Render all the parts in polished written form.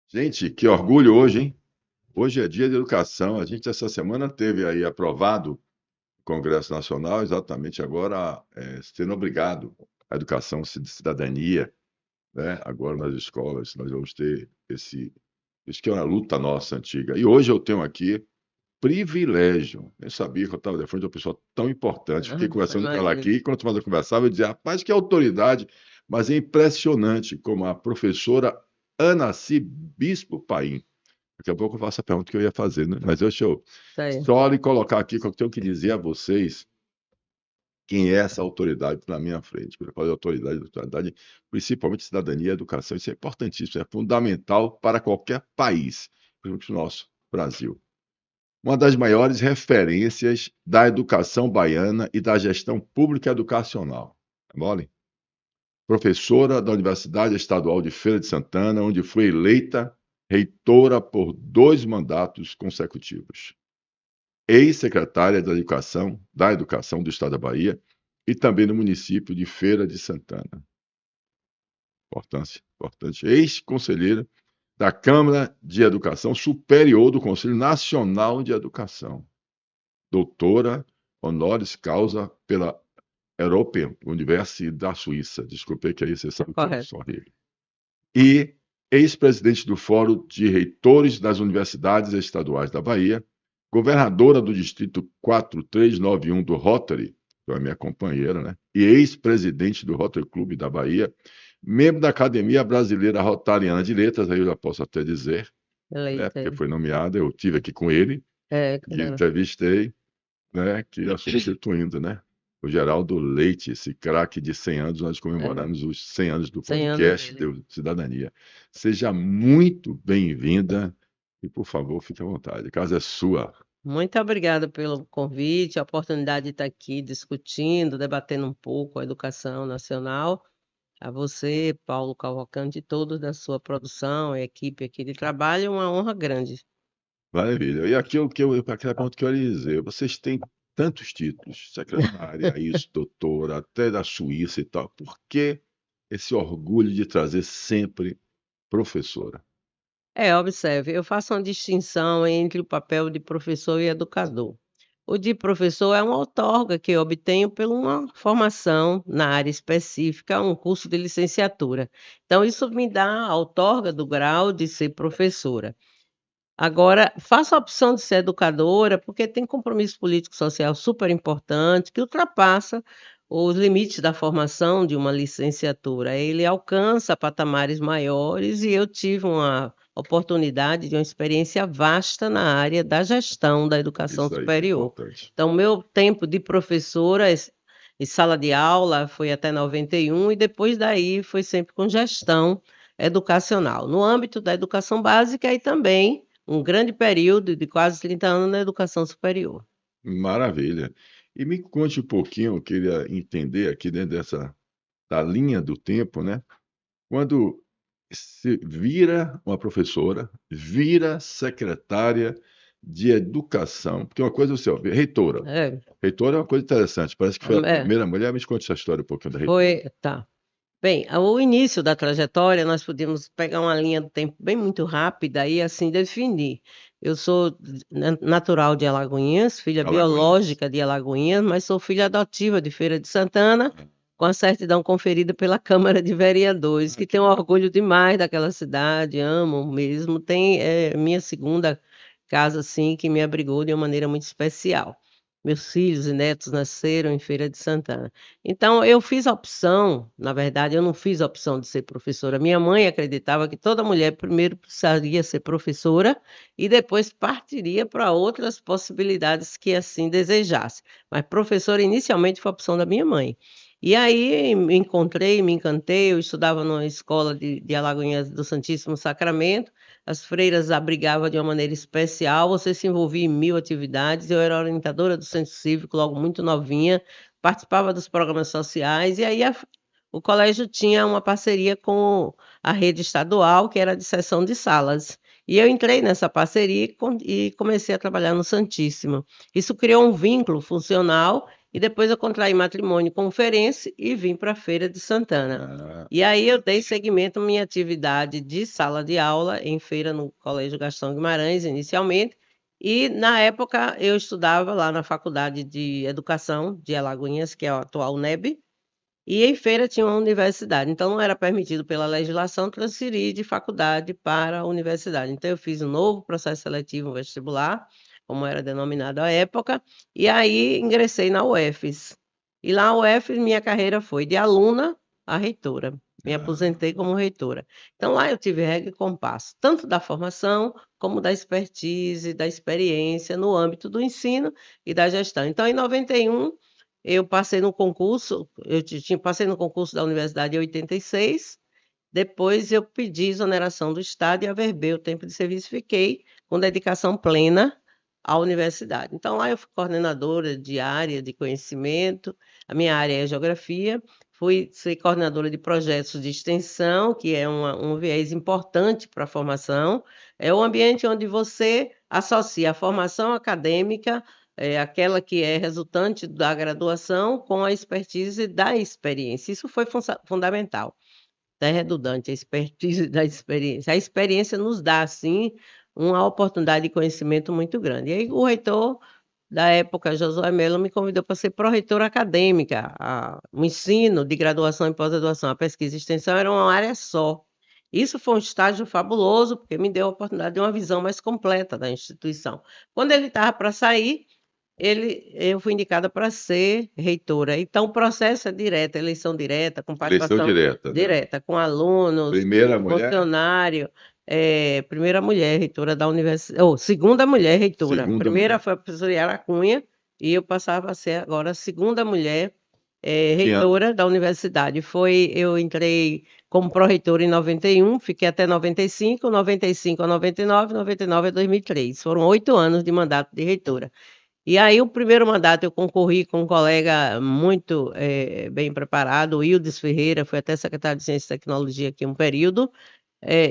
Gente, que orgulho hoje, hein? Hoje é dia de educação. A gente, essa semana, teve aí aprovado no Congresso Nacional, exatamente agora, sendo obrigado à educação de cidadania, né? Agora nas escolas, nós vamos ter isso que é uma luta nossa antiga. E hoje eu tenho aqui privilégio. Nem sabia que eu estava de frente de uma pessoa tão importante. Fiquei conversando com ela Imagino. aqui, e quanto mais eu conversava, eu dizia, rapaz, que autoridade, mas é impressionante como a professora Anaci Bispo Paim. Daqui a pouco eu faço a pergunta que eu ia fazer, né? Mas deixa eu Certo. só lhe colocar aqui que eu tenho que dizer a vocês quem é essa autoridade na minha frente. Quando eu falo de autoridade, principalmente cidadania e educação, isso é importantíssimo, é fundamental para qualquer país, principalmente o nosso Brasil. Uma das maiores referências da educação baiana e da gestão pública educacional. É mole? Professora da Universidade Estadual de Feira de Santana, onde foi eleita reitora por 2 mandatos consecutivos. Ex-secretária da Educação do Estado da Bahia e também no município de Feira de Santana. Importância, importante. Ex-conselheira da Câmara de Educação Superior do Conselho Nacional de Educação. Doutora honoris causa pela European University da Suíça. Desculpe que aí você sabe que eu Correto. sou horrível. E ex-presidente do Fórum de Reitores das Universidades Estaduais da Bahia, governadora do Distrito 4391 do Rotary, que é a minha companheira, né? E ex-presidente do Rotary Clube da Bahia, membro da Academia Brasileira Rotariana de Letras, aí eu já posso até dizer, né? Eleita. Porque foi nomeada, eu tive aqui com ele, e Claro. entrevistei, né? Que ia substituindo, né? O Geraldo Leite, esse craque de 100 anos, nós É, comemoramos os 100 anos do 100 anos podcast dele. de Cidadania. Seja muito bem-vinda e, por favor, fique à vontade. A casa é sua. Muito obrigada pelo convite, a oportunidade de estar aqui discutindo, debatendo um pouco a educação nacional. A você, Paulo Cavalcante, e todos da sua produção e equipe aqui de trabalho, é uma honra grande. Maravilha. E aqui aquela pergunta que eu ia dizer, vocês têm tantos títulos, secretária, isso, doutora, até da Suíça e tal. Por que esse orgulho de trazer sempre professora? Observe, eu faço uma distinção entre o papel de professor e educador. O de professor é uma outorga que eu obtenho por uma formação na área específica, um curso de licenciatura. Então, isso me dá a outorga do grau de ser professora. Agora, faço a opção de ser educadora porque tem compromisso político-social super importante que ultrapassa os limites da formação de uma licenciatura. Ele alcança patamares maiores e eu tive uma oportunidade de uma experiência vasta na área da gestão da educação Isso aí que é superior. importante. Então, meu tempo de professora em sala de aula foi até 91 e depois daí foi sempre com gestão educacional. No âmbito da educação básica e também um grande período de quase 30 anos na educação superior. Maravilha. E me conte um pouquinho, eu queria entender aqui dentro da linha do tempo, né? Quando se vira uma professora, vira secretária de educação, porque uma coisa é o seu, reitora. É, Reitora é uma coisa interessante, parece que foi a é, primeira mulher, me conte essa história um pouquinho da reitora. foi tá. Bem, o início da trajetória, nós podemos pegar uma linha do tempo bem muito rápida e assim definir. Eu sou natural de Alagoinhas, filha Alagoinhas. biológica de Alagoinhas, mas sou filha adotiva de Feira de Santana, com a certidão conferida pela Câmara de Vereadores, Ah, que que tenho bom. orgulho demais daquela cidade, amo mesmo. Tem minha segunda casa, assim, que me abrigou de uma maneira muito especial. Meus filhos e netos nasceram em Feira de Santana. Então, eu fiz a opção, na verdade, eu não fiz a opção de ser professora. Minha mãe acreditava que toda mulher primeiro precisaria ser professora e depois partiria para outras possibilidades que assim desejasse. Mas professora inicialmente foi a opção da minha mãe. E aí me encontrei, me encantei, eu estudava numa escola de Alagoinhas do Santíssimo Sacramento, as freiras abrigavam de uma maneira especial, você se envolvia em 1000 atividades, eu era orientadora do centro cívico logo muito novinha, participava dos programas sociais, e aí o colégio tinha uma parceria com a rede estadual, que era de seção de salas. E eu entrei nessa parceria e comecei a trabalhar no Santíssimo. Isso criou um vínculo funcional e depois eu contraí matrimônio com Ferense e vim para Feira de Santana. Ah, E aí eu dei seguimento à minha atividade de sala de aula em feira no Colégio Gastão Guimarães, inicialmente, e na época eu estudava lá na Faculdade de Educação de Alagoinhas, que é a atual UNEB, e em feira tinha uma universidade, então não era permitido pela legislação transferir de faculdade para a universidade. Então eu fiz um novo processo seletivo, um vestibular, como era denominado à época, e aí ingressei na UFES. E lá na UFES minha carreira foi de aluna a reitora. Me ah, aposentei como reitora. Então lá eu tive regra e compasso, tanto da formação como da expertise, da experiência no âmbito do ensino e da gestão. Então em 91 eu passei no concurso, passei no concurso da universidade em 86, depois eu pedi exoneração do Estado e averbei o tempo de serviço, fiquei com dedicação plena à universidade. Então, lá eu fui coordenadora de área de conhecimento, a minha área é geografia, fui ser coordenadora de projetos de extensão, que é um viés importante para a formação, é o ambiente onde você associa a formação acadêmica, aquela que é resultante da graduação, com a expertise da experiência. Isso foi fundamental. É redundante, a expertise da experiência. A experiência nos dá, assim, uma oportunidade de conhecimento muito grande. E aí, o reitor da época, Josué Melo, me convidou para ser pró-reitora acadêmica. O ensino de graduação e pós-graduação, a pesquisa e extensão era uma área só. Isso foi um estágio fabuloso, porque me deu a oportunidade de uma visão mais completa da instituição. Quando ele estava para sair, eu fui indicada para ser reitora. Então, o processo é direto, eleição direta, com eleição participação direta, né? direta, com alunos, Primeira mulher, funcionário, primeira mulher reitora da universidade, ou segunda mulher reitora. segunda Primeira mulher. foi a professora Yara Cunha, e eu passava a ser agora a segunda mulher Que ano? reitora da universidade. Eu entrei como pró-reitora em 91, fiquei até 95, 95 a 99, 99 a 2003. Foram 8 anos de mandato de reitora. E aí, o primeiro mandato, eu concorri com um colega muito bem preparado, o Ildes Ferreira, foi até secretário de Ciência e Tecnologia aqui um período.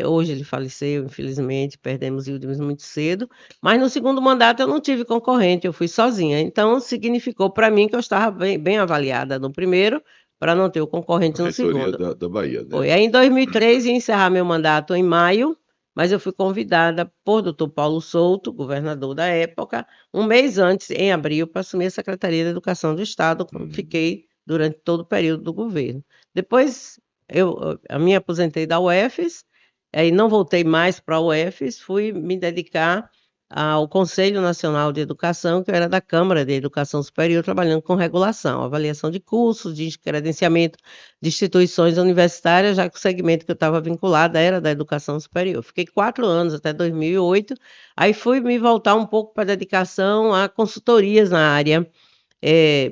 Hoje ele faleceu, infelizmente, perdemos o Ildes muito cedo. Mas no segundo mandato eu não tive concorrente, eu fui sozinha. Então, significou para mim que eu estava bem avaliada no primeiro, para não ter o A concorrente no reitoria segundo. da Bahia, né? Foi. Aí, em 2003, ia encerrar meu mandato em maio, mas eu fui convidada por doutor Paulo Souto, governador da época, um mês antes, em abril, para assumir a Secretaria da Educação do Estado, como Hum. fiquei durante todo o período do governo. Depois, eu me aposentei da UFES, aí não voltei mais para a UFES, fui me dedicar ao Conselho Nacional de Educação, que eu era da Câmara de Educação Superior, trabalhando com regulação, avaliação de cursos, de credenciamento de instituições universitárias, já que o segmento que eu estava vinculada era da educação superior. Fiquei 4 anos, até 2008, aí fui me voltar um pouco para a dedicação a consultorias na área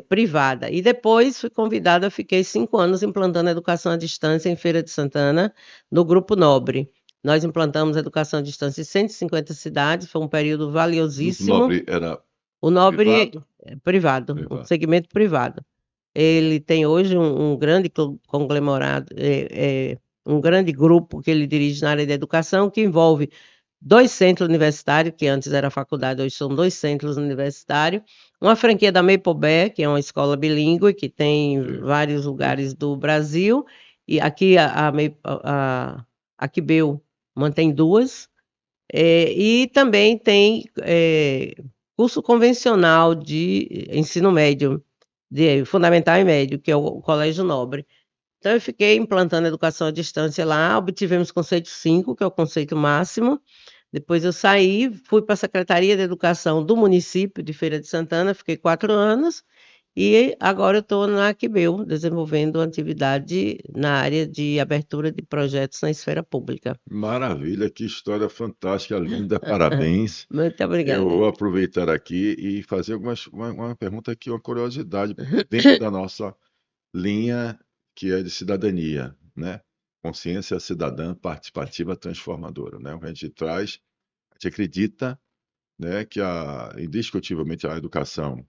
privada. E depois fui convidada, fiquei 5 anos implantando educação à distância em Feira de Santana, no Grupo Nobre. Nós implantamos educação à distância em 150 cidades, foi um período O Grupo valiosíssimo. Nobre era O Nobre privado? privado, um Privado. segmento privado. Ele tem hoje um grande conglomerado, um grande grupo que ele dirige na área da educação, que envolve 2 centros universitários, que antes era faculdade, hoje são 2 centros universitários, uma franquia da Maple, que é uma escola bilíngue, que tem em Sim. vários lugares do Brasil, e aqui a Quibeu mantém duas, e também tem curso convencional de ensino médio, de fundamental e médio, que é o Colégio Nobre. Então, eu fiquei implantando educação à distância lá, obtivemos conceito 5, que é o conceito máximo. Depois eu saí, fui para a Secretaria de Educação do município de Feira de Santana, fiquei 4 anos, e agora eu estou na Aquibeu, desenvolvendo atividade na área de abertura de projetos na esfera pública. Maravilha, que história fantástica, linda, parabéns. Muito Eu obrigada. vou aproveitar aqui e fazer uma pergunta aqui, uma curiosidade, dentro da nossa linha que é de cidadania, né? Consciência cidadã participativa transformadora, né? O que a gente traz, a gente acredita, né, que indiscutivelmente a educação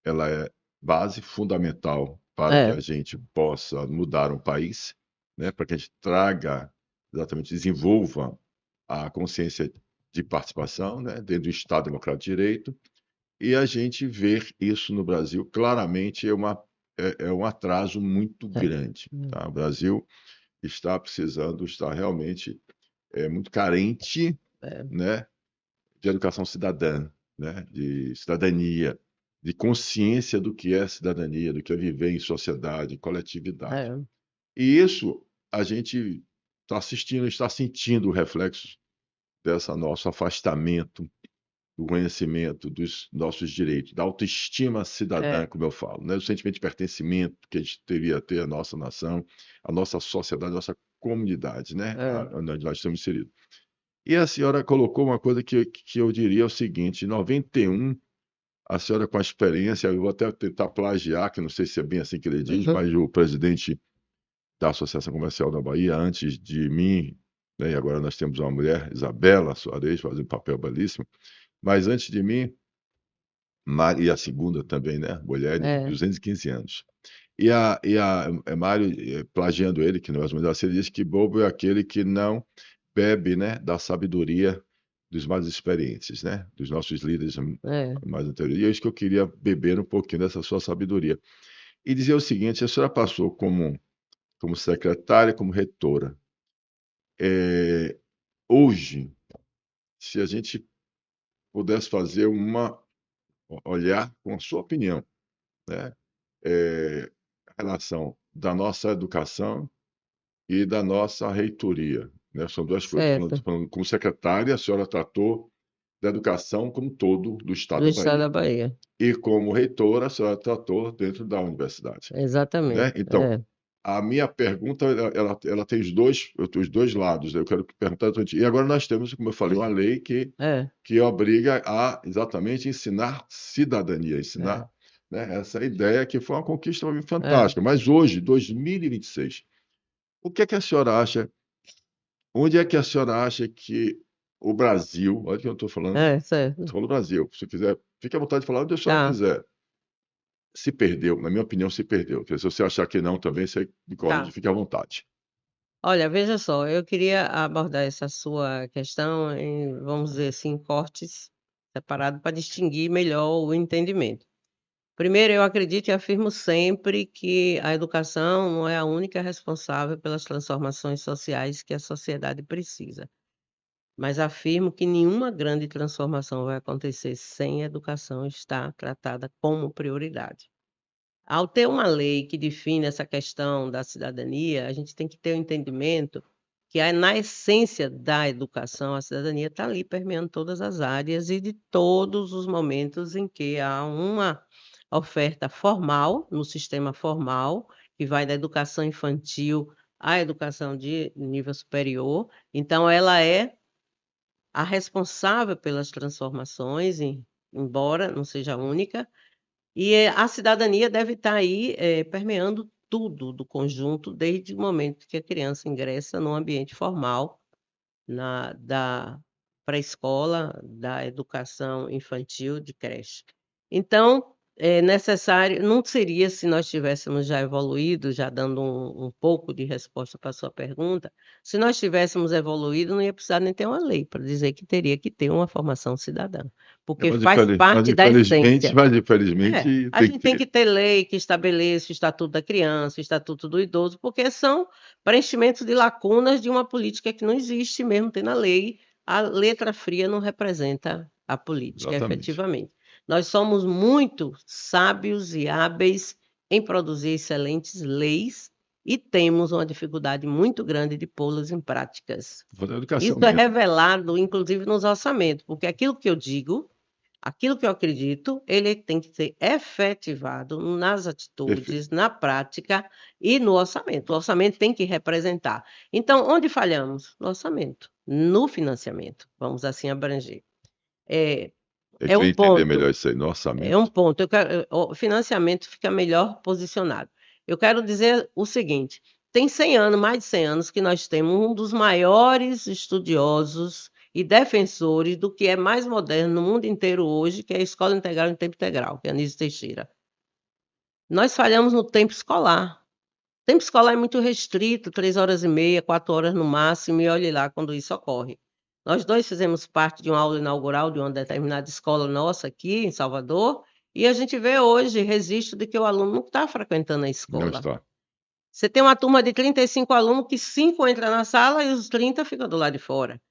ela é base fundamental para que a É, gente possa mudar um país, né? Para que a gente traga, exatamente, desenvolva a consciência de participação, né? Dentro do Estado Democrático de Direito e a gente ver isso no Brasil claramente é um atraso muito É. grande, tá? O Brasil está precisando, está realmente muito carente, É. né, de educação cidadã, né, de cidadania, de consciência do que é cidadania, do que é viver em sociedade, em coletividade. É. E isso a gente está assistindo, está sentindo o reflexo desse nosso afastamento do conhecimento dos nossos direitos, da autoestima cidadã, É. como eu falo, né? O sentimento de pertencimento que a gente deveria ter à nossa nação, à nossa sociedade, à nossa comunidade, né? É. Onde nós estamos inseridos. E a senhora colocou uma coisa que eu diria o seguinte: em 91, a senhora com a experiência, eu vou até tentar plagiar, que não sei se é bem assim que ele diz, Uhum. mas o presidente da Associação Comercial da Bahia, antes de mim, né, e agora nós temos uma mulher, Isabela Soares, fazendo um papel belíssimo, mas antes de mim, e a segunda também, né, mulher de É. 215 anos. E a Mário, plagiando ele, que não é mais ou menos assim, ele diz que bobo é aquele que não bebe, né, da sabedoria dos mais experientes, né, dos nossos líderes É. mais anteriores. E é isso que eu queria beber um pouquinho dessa sua sabedoria. E dizer o seguinte: a senhora passou como secretária, como reitora. Hoje, se a gente pudesse fazer olhar com a sua opinião, né, a relação da nossa educação e da nossa reitoria, né? São duas coisas. Certo. Como secretária, a senhora tratou da educação como um todo do Do Estado da estado Bahia. da Bahia. E como reitora, a senhora tratou dentro da universidade, Exatamente. né? Então, É. a minha pergunta, ela tem os dois lados. Eu quero perguntar exatamente. E agora nós temos, como eu falei, uma lei É. que obriga a exatamente ensinar cidadania, É. ensinar, né, essa ideia que foi uma conquista para mim É. fantástica. Mas hoje, 2026, o que é que a senhora acha? Onde é que a senhora acha que o Brasil, olha que eu estou falando, É. Certo. estou falando do Brasil, se quiser, fique à vontade de falar onde a senhora Tá. quiser. Se perdeu, na minha opinião, se perdeu. Se você achar que não, também você me corrige, Tá. fique à vontade. Olha, veja só, eu queria abordar essa sua questão em, vamos dizer assim, cortes separados para distinguir melhor o entendimento. Primeiro, eu acredito e afirmo sempre que a educação não é a única responsável pelas transformações sociais que a sociedade precisa, mas afirmo que nenhuma grande transformação vai acontecer sem a educação estar tratada como prioridade. Ao ter uma lei que define essa questão da cidadania, a gente tem que ter o entendimento que na essência da educação, a cidadania está ali permeando todas as áreas e de todos os momentos em que há uma oferta formal, no sistema formal, que vai da educação infantil à educação de nível superior. Então, ela é a responsável pelas transformações, embora não seja a única, e a cidadania deve estar aí, permeando tudo do conjunto, desde o momento que a criança ingressa no ambiente formal, da pré-escola, da educação infantil, de creche. Então, é necessário não seria se nós tivéssemos já evoluído, já dando um pouco de resposta para a sua pergunta, se nós tivéssemos evoluído, não ia precisar nem ter uma lei para dizer que teria que ter uma formação cidadã, porque Mas, faz mas parte da infelizmente, essência. mas É, infelizmente a tem que gente tem que ter. ter lei que estabeleça o estatuto da criança, o estatuto do idoso, porque são preenchimentos de lacunas de uma política que não existe mesmo tem na lei. A letra fria não representa a política, Exatamente. efetivamente. Nós somos muito sábios e hábeis em produzir excelentes leis e temos uma dificuldade muito grande de pô-las em práticas. Vou fazer educação Isso é mesmo. revelado, inclusive, nos orçamentos, porque aquilo que eu digo, aquilo que eu acredito, ele tem que ser efetivado nas Perfeito. atitudes, na prática e no orçamento. O orçamento tem que representar. Então, onde falhamos? No orçamento, no financiamento, vamos assim abranger. É, Eu é um queria entender ponto, melhor isso aí no é um orçamento. ponto. O financiamento fica melhor posicionado. Eu quero dizer o seguinte: tem 100 anos, mais de 100 anos, que nós temos um dos maiores estudiosos e defensores do que é mais moderno no mundo inteiro hoje, que é a Escola Integral em Tempo Integral, que é a Anísio Teixeira. Nós falhamos no tempo escolar. O tempo escolar é muito restrito, 3 horas e meia, 4 horas no máximo, e olhe lá quando isso ocorre. Nós dois fizemos parte de uma aula inaugural de uma determinada escola nossa aqui em Salvador, e a gente vê hoje registro de que o aluno não está frequentando a Não escola. está. Você tem uma turma de 35 alunos que 5 entram na sala e os 30 ficam do lado de fora.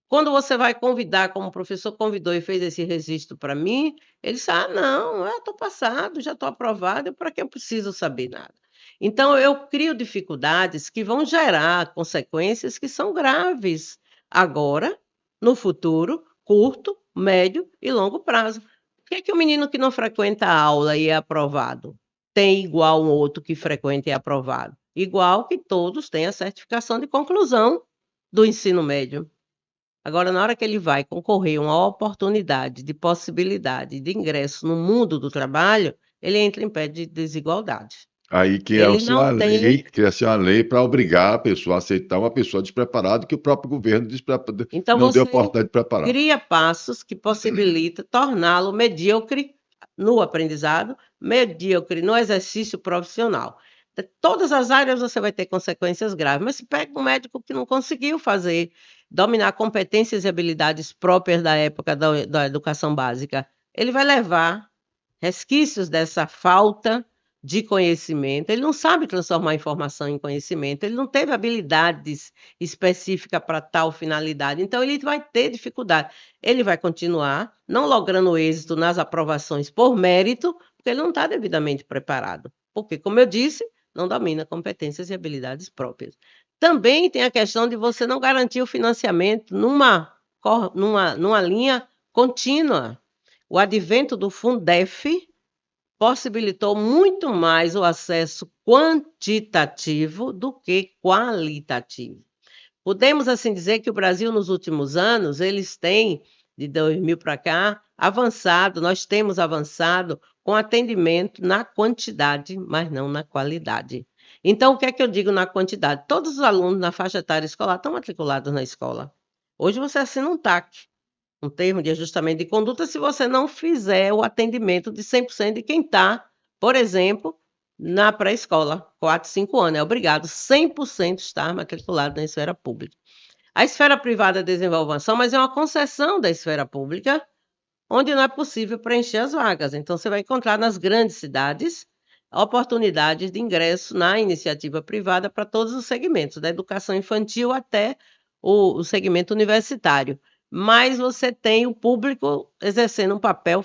Quando você vai convidar, como o professor convidou e fez esse registro para mim, ele disse: "Ah, não, eu estou passado, já estou aprovado, para que eu preciso saber nada?". Então eu crio dificuldades que vão gerar consequências que são graves agora, no futuro, curto, médio e longo prazo. Por que é que o menino que não frequenta a aula e é aprovado tem igual um outro que frequenta e é aprovado? Igual que todos têm a certificação de conclusão do ensino médio. Agora, na hora que ele vai concorrer a uma oportunidade de possibilidade de ingresso no mundo do trabalho, ele entra em pé de desigualdade. Aí Ele não tem. cria-se uma lei para obrigar a pessoa a aceitar uma pessoa despreparada que o próprio governo Então, não deu você oportunidade de preparar. cria passos que possibilitam torná-lo medíocre no aprendizado, medíocre no exercício profissional. De todas as áreas você vai ter consequências graves, mas se pega um médico que não conseguiu dominar competências e habilidades próprias da época da educação básica, ele vai levar resquícios dessa falta de conhecimento. Ele não sabe transformar informação em conhecimento, ele não teve habilidades específicas para tal finalidade, então ele vai ter dificuldade. Ele vai continuar não logrando êxito nas aprovações por mérito, porque ele não está devidamente preparado. Porque, como eu disse, não domina competências e habilidades próprias. Também tem a questão de você não garantir o financiamento numa linha contínua. O advento do Fundef possibilitou muito mais o acesso quantitativo do que qualitativo. Podemos assim dizer que o Brasil nos últimos anos, eles têm de 2000 para cá avançado, nós temos avançado com atendimento na quantidade, mas não na qualidade. Então, o que é que eu digo na quantidade? Todos os alunos na faixa etária escolar estão matriculados na escola. Hoje você assina um TAC, um termo de ajustamento de conduta, se você não fizer o atendimento de 100% de quem está, por exemplo, na pré-escola, 4, 5 anos. É obrigado 100% estar matriculado na esfera pública. A esfera privada desenvolve uma ação, mas é uma concessão da esfera pública, onde não é possível preencher as vagas. Então, você vai encontrar nas grandes cidades oportunidades de ingresso na iniciativa privada para todos os segmentos, da educação infantil até o segmento universitário. Mas você tem o público exercendo um papel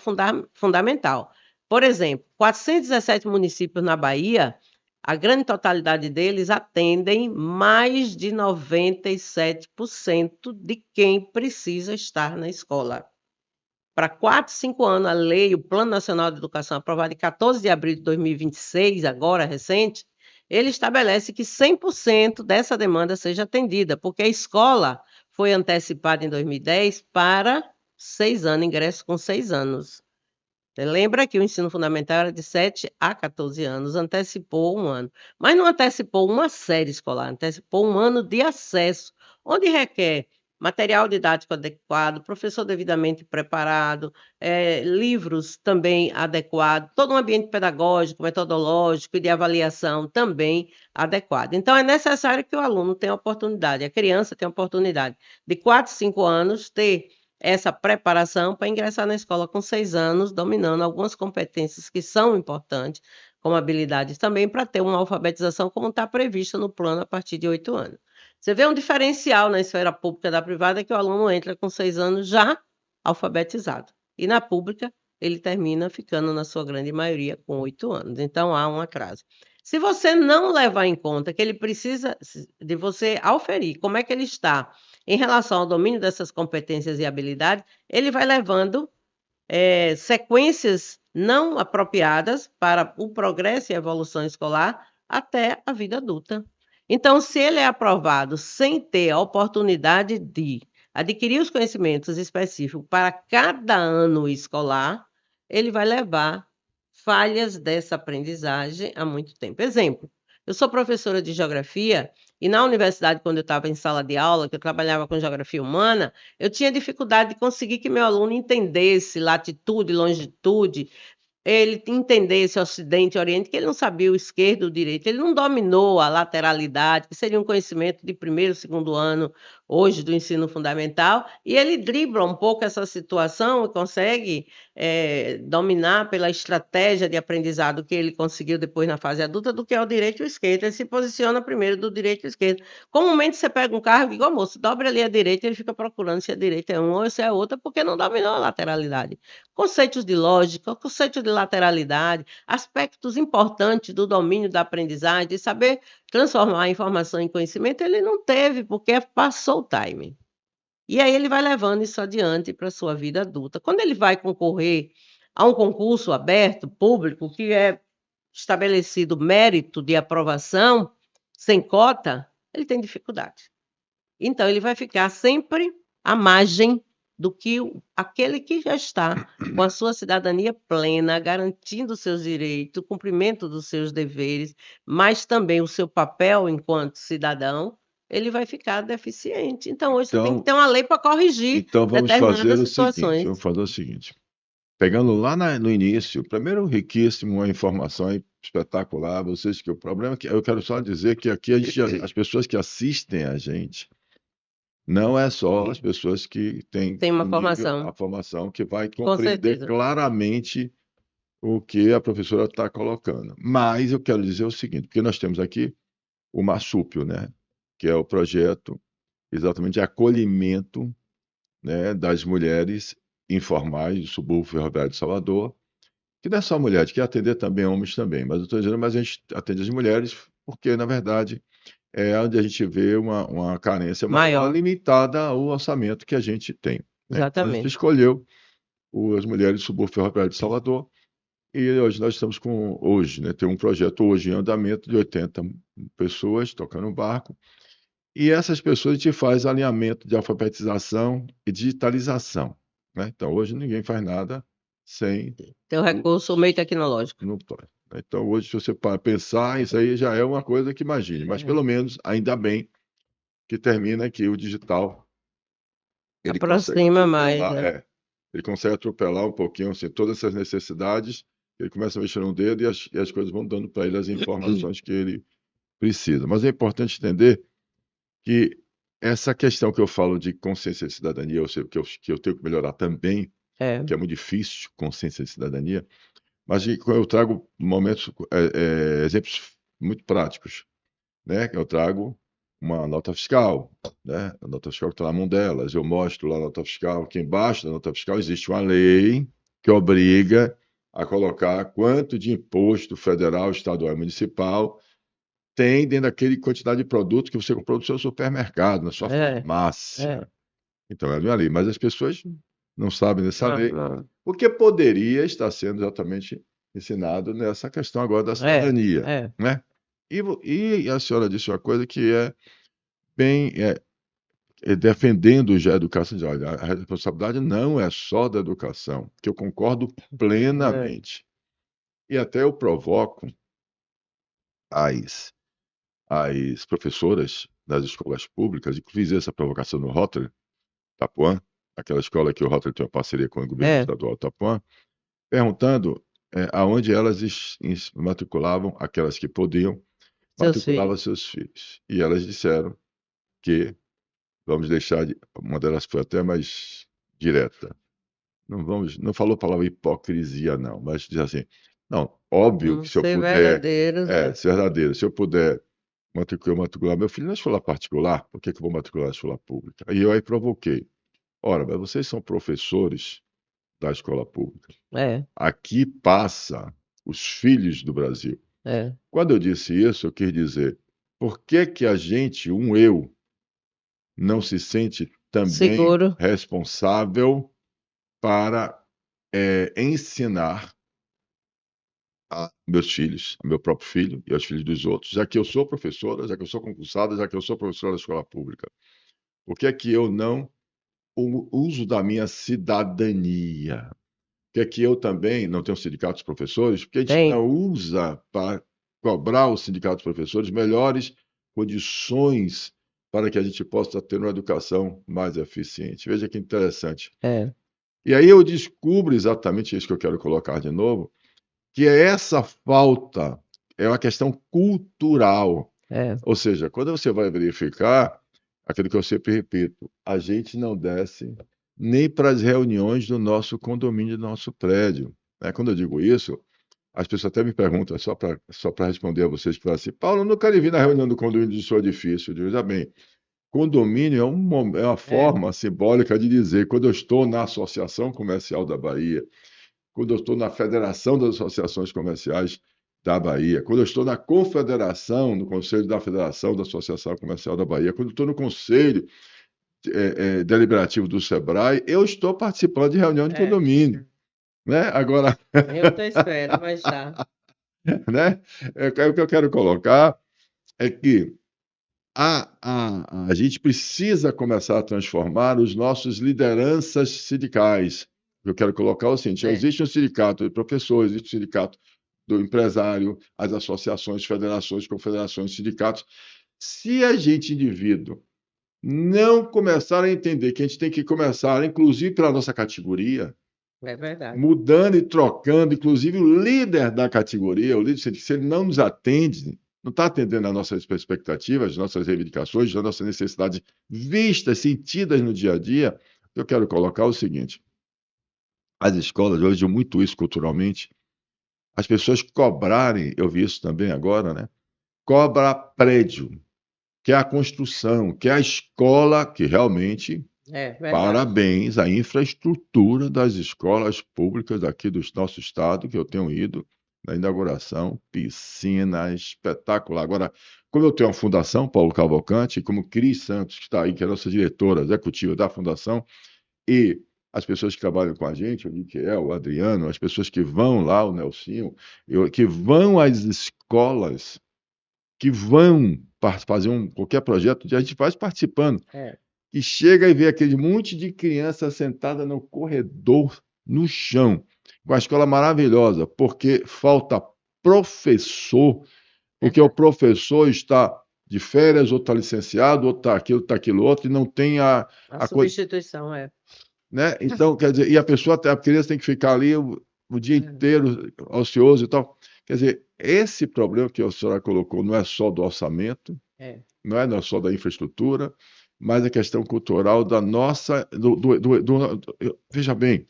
fundamental. Por exemplo, 417 municípios na Bahia, a grande totalidade deles atendem mais de 97% de quem precisa estar na escola. Para 4, 5 anos, a lei, o Plano Nacional de Educação, aprovado em 14 de abril de 2026, agora recente, ele estabelece que 100% dessa demanda seja atendida, porque a escola foi antecipada em 2010 para 6 anos, ingresso com 6 anos. Você lembra que o ensino fundamental era de 7 a 14 anos, antecipou um ano. Mas não antecipou uma série escolar, antecipou um ano de acesso, onde requer material didático adequado, professor devidamente preparado, livros também adequados, todo um ambiente pedagógico, metodológico e de avaliação também adequado. Então, é necessário que o aluno tenha oportunidade, a criança tenha oportunidade de 4, 5 anos ter essa preparação para ingressar na escola com 6 anos, dominando algumas competências que são importantes, como habilidades também, para ter uma alfabetização como está prevista no plano a partir de 8 anos. Você vê um diferencial na esfera pública da privada, que o aluno entra com 6 anos já alfabetizado. E na pública, ele termina ficando, na sua grande maioria, com 8 anos. Então, há um atraso. Se você não levar em conta que ele precisa de você auferir como é que ele está em relação ao domínio dessas competências e habilidades, ele vai levando sequências não apropriadas para o progresso e a evolução escolar até a vida adulta. Então, se ele é aprovado sem ter a oportunidade de adquirir os conhecimentos específicos para cada ano escolar, ele vai levar falhas dessa aprendizagem há muito tempo. Exemplo, eu sou professora de geografia e na universidade, quando eu estava em sala de aula, que eu trabalhava com geografia humana, eu tinha dificuldade de conseguir que meu aluno entendesse latitude, longitude, ele entender esse Ocidente e Oriente, que ele não sabia o esquerdo e o direito, ele não dominou a lateralidade, que seria um conhecimento de primeiro, segundo ano, hoje, do ensino fundamental, e ele dribla um pouco essa situação e consegue dominar pela estratégia de aprendizado que ele conseguiu depois na fase adulta, do que é o direito e o esquerdo. Ele se posiciona primeiro do direito e o esquerdo. Comumente você pega um carro e diz, ô moço, dobra ali a direita, ele fica procurando se a direita é uma ou se é outra, porque não dominou a lateralidade. Conceitos de lógica, conceitos de lateralidade, aspectos importantes do domínio da aprendizagem, de saber transformar a informação em conhecimento, ele não teve, porque passou o time. E aí ele vai levando isso adiante para a sua vida adulta. Quando ele vai concorrer a um concurso aberto, público, que é estabelecido mérito de aprovação, sem cota, ele tem dificuldade. Então, ele vai ficar sempre à margem do que aquele que já está com a sua cidadania plena, garantindo os seus direitos, o cumprimento dos seus deveres, mas também o seu papel enquanto cidadão, ele vai ficar deficiente. Então, hoje você tem que ter uma lei para corrigir Então vamos fazer determinadas o seguinte, situações. vamos fazer o seguinte. Pegando lá no início, primeiro riquíssimo, uma informação aí espetacular, vocês que o problema é que eu quero só dizer que aqui as pessoas que assistem a gente não é só as pessoas que têm Tem uma o nível, formação, a formação que vai com compreender certeza. claramente o que a professora está colocando. Mas eu quero dizer o seguinte, porque nós temos aqui o Marsúpio, né, que é o projeto exatamente de acolhimento, né, das mulheres informais do subúrbio ferroviário de Salvador, que não é só mulher, a gente quer atender também homens também, mas eu estou dizendo, mas a gente atende as mulheres porque, na verdade, é onde a gente vê uma carência maior, Maior, limitada ao orçamento que a gente tem, né? Então, a gente exatamente. escolheu as mulheres do subúrbio ferroviário de Salvador e hoje nós estamos hoje, né, tem um projeto hoje em andamento de 80 pessoas tocando barco, e essas pessoas a gente faz alinhamento de alfabetização e digitalização, né? Então, hoje ninguém faz nada sem Tem o recurso, o meio tecnológico. não pode. Então, hoje, se você para pensar, isso aí já é uma coisa que imagine, mas pelo menos, ainda bem que termina que o digital ele consegue Aproxima mais, atropelar, né? ele consegue atropelar um pouquinho assim, todas essas necessidades, ele começa a mexer no dedo e as coisas vão dando para ele as informações que ele precisa. Mas é importante entender que essa questão que eu falo de consciência de cidadania, ou seja, que eu tenho que melhorar também, É. que é muito difícil, consciência de cidadania, mas eu trago momentos, exemplos muito práticos, né? Eu trago uma nota fiscal, né? A nota fiscal que está na mão delas, eu mostro lá a nota fiscal, que embaixo da nota fiscal existe uma lei que obriga a colocar quanto de imposto federal, estadual e municipal tem dentro daquele quantidade de produtos que você comprou no seu supermercado, na sua farmácia. Então, é a minha lei. Mas as pessoas não sabem dessa lei, Não. porque poderia estar sendo exatamente ensinado nessa questão agora da cidadania, né? E a senhora disse uma coisa que é bem defendendo já a educação, olha, a responsabilidade não é só da educação, que eu concordo plenamente. E até eu provoco as professoras das escolas públicas, e fiz essa provocação no Rotary Itapuã, aquela escola que o Rotary tem uma parceria com o governo estadual de Itapuã, perguntando aonde elas matriculavam, aquelas que podiam, matriculavam seus filhos. E elas disseram que, vamos deixar, uma delas foi até mais direta, não falou a palavra hipocrisia não, mas diz assim, não, óbvio que se eu Ser puder, verdadeiros, ser verdadeiro, se eu puder matricular meu filho na escola particular, por que eu vou matricular na escola pública? E eu aí provoquei, ora, mas vocês são professores da escola pública. Aqui passa os filhos do Brasil. Quando eu disse isso, eu quis dizer, por que que a gente, eu, não se sente também seguro, responsável para ensinar a meus filhos, a meu próprio filho e aos filhos dos outros, já que eu sou professora, já que eu sou concursada, já que eu sou professora da escola pública? Por que é que eu não uso da minha cidadania? Que é que eu também não tenho sindicatos de professores, porque a gente não usa para cobrar os sindicatos de professores melhores condições para que a gente possa ter uma educação mais eficiente. Veja que interessante. E aí eu descubro exatamente isso que eu quero colocar de novo, que é essa falta, é uma questão cultural. É, Ou seja, quando você vai verificar, aquilo que eu sempre repito, a gente não desce nem para as reuniões do nosso condomínio, do nosso prédio. Né? Quando eu digo isso, as pessoas até me perguntam, só para responder a vocês que falam assim, Paulo, eu nunca lhe vi na reunião do condomínio do seu edifício. Eu digo, já bem, condomínio é uma é, forma simbólica de dizer, quando eu estou na Associação Comercial da Bahia, quando eu estou na Federação das Associações Comerciais da Bahia, quando eu estou na Confederação, no Conselho da Federação da Associação Comercial da Bahia, quando eu estou no Conselho Deliberativo do SEBRAE, eu estou participando de reunião de é. condomínio. Né? Agora, Em outra esfera, mas tá. né? O que eu quero colocar é que a gente precisa começar a transformar os nossos lideranças sindicais. Eu quero colocar o seguinte: É, existe um sindicato de professores, existe um sindicato do empresário, as associações, federações, confederações, sindicatos. Se a gente, indivíduo, não começar a entender que a gente tem que começar, inclusive pela nossa categoria, é verdade. mudando e trocando, inclusive o líder da categoria, o líder, se ele não nos atende, não está atendendo às nossas expectativas, às nossas reivindicações, às nossas necessidades vistas, sentidas no dia a dia, eu quero colocar o seguinte: as escolas, eu vejo muito isso culturalmente, as pessoas cobrarem, eu vi isso também agora, né? Cobra prédio, que é a construção, que é a escola, que realmente É verdade. parabéns à infraestrutura das escolas públicas aqui do nosso estado, que eu tenho ido na inauguração, piscina espetacular. Agora, como eu tenho uma fundação, Paulo Cavalcante, e como Cris Santos, que está aí, que é a nossa diretora executiva da fundação, e as pessoas que trabalham com a gente, o Niquel, o Adriano, as pessoas que vão lá, o Nelsinho, que vão às escolas, que vão fazer qualquer projeto, a gente faz participando É, e chega e vê aquele monte de criança sentada no corredor, no chão, com a escola maravilhosa, porque falta professor, porque o verdade. professor está de férias, ou está licenciado, ou está aquilo outro, e não tem A a coisa, substituição é. né? Então, quer dizer, e a criança tem que ficar ali o dia É, inteiro ocioso e tal. Quer dizer, esse problema que a senhora colocou não é só do orçamento, é, não é só da infraestrutura, mas a questão cultural da nossa. Veja bem,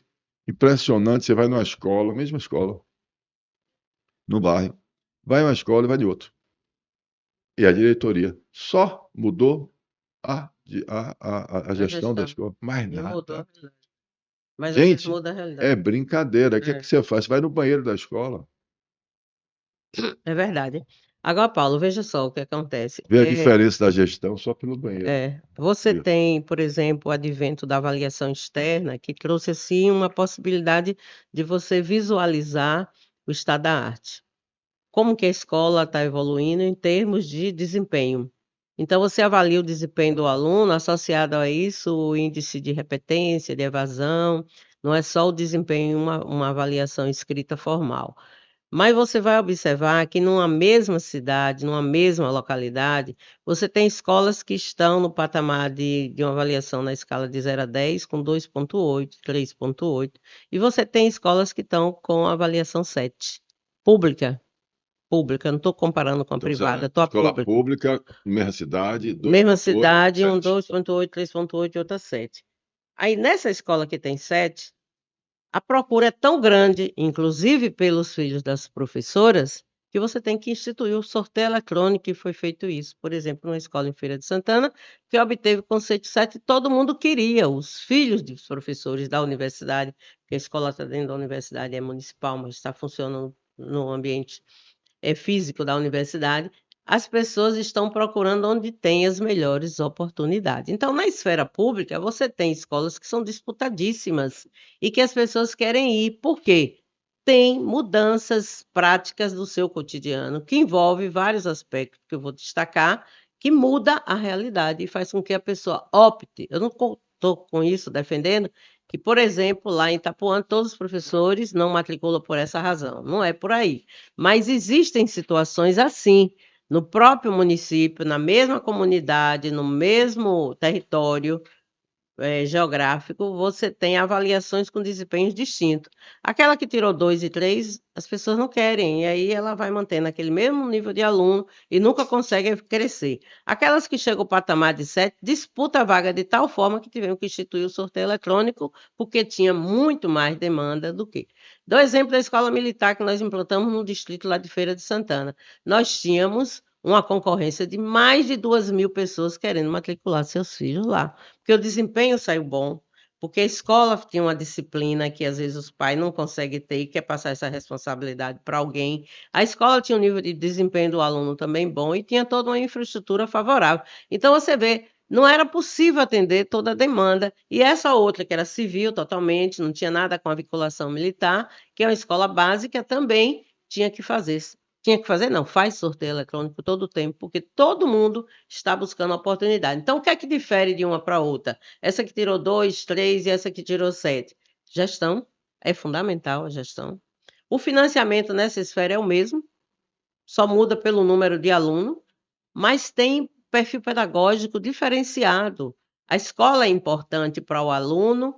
impressionante, você vai numa escola, mesma escola, no bairro, vai uma escola e vai de outro. E a diretoria só mudou a a gestão da gestão escola, mais não mudou a nada. realidade. Mas às vezes Gente, muda a é realidade. brincadeira. O que é que É, você faz? Você vai no banheiro da escola, é verdade. Agora, Paulo, veja só o que acontece. vê a diferença da gestão só pelo banheiro. Você tem, por exemplo, o advento da avaliação externa, que trouxe assim uma possibilidade de você visualizar o estado da arte. Como que a escola está evoluindo em termos de desempenho. Então, você avalia o desempenho do aluno, associado a isso, o índice de repetência, de evasão, não é só o desempenho, uma avaliação escrita formal. Mas você vai observar que numa mesma cidade, numa mesma localidade, você tem escolas que estão no patamar de uma avaliação na escala de 0 a 10 com 2,8, 3,8, e você tem escolas que estão com avaliação 7. Pública, pública, não estou comparando com a Então, privada, estou a escola pública. pública, mesma cidade, Mesma 2,8, cidade, um 7. 2,8, 3,8 e outra 7. Aí nessa escola que tem 7, a procura é tão grande, inclusive pelos filhos das professoras, que você tem que instituir o sorteio eletrônico, e foi feito isso. Por exemplo, numa escola em Feira de Santana, que obteve o conceito 7, todo mundo queria, os filhos dos professores da universidade, porque a escola está dentro da universidade, é municipal, mas está funcionando no ambiente físico da universidade, as pessoas estão procurando onde tem as melhores oportunidades. Então, na esfera pública, você tem escolas que são disputadíssimas e que as pessoas querem ir. Por quê? Tem mudanças práticas do seu cotidiano, que envolve vários aspectos que eu vou destacar, que muda a realidade e faz com que a pessoa opte. Eu não estou com isso defendendo que, por exemplo, lá em Itapuã, todos os professores não matriculam por essa razão. Não é por aí. Mas existem situações assim, no próprio município, na mesma comunidade, no mesmo território, geográfico, você tem avaliações com desempenhos distintos. Aquela que tirou 2 e 3, as pessoas não querem, e aí ela vai mantendo aquele mesmo nível de aluno e nunca consegue crescer. Aquelas que chegam ao patamar de 7, disputa a vaga de tal forma que tiveram que instituir o sorteio eletrônico, porque tinha muito mais demanda do que. Dou exemplo da escola militar que nós implantamos no distrito lá de Feira de Santana. Nós tínhamos uma concorrência de mais de 2.000 pessoas querendo matricular seus filhos lá, porque o desempenho saiu bom, porque a escola tinha uma disciplina que às vezes os pais não conseguem ter e quer passar essa responsabilidade para alguém. A escola tinha um nível de desempenho do aluno também bom e tinha toda uma infraestrutura favorável. Então você vê, não era possível atender toda a demanda. E essa outra, que era civil totalmente, não tinha nada com a vinculação militar, que é uma escola básica, também tinha que fazer. Tinha que fazer, não, faz sorteio eletrônico todo o tempo, porque todo mundo está buscando oportunidade. Então, o que é que difere de uma para outra? Essa que tirou 2, 3 e essa que tirou 7. Gestão, é fundamental a gestão. O financiamento nessa esfera é o mesmo, só muda pelo número de aluno, mas tem perfil pedagógico diferenciado. A escola é importante para o aluno,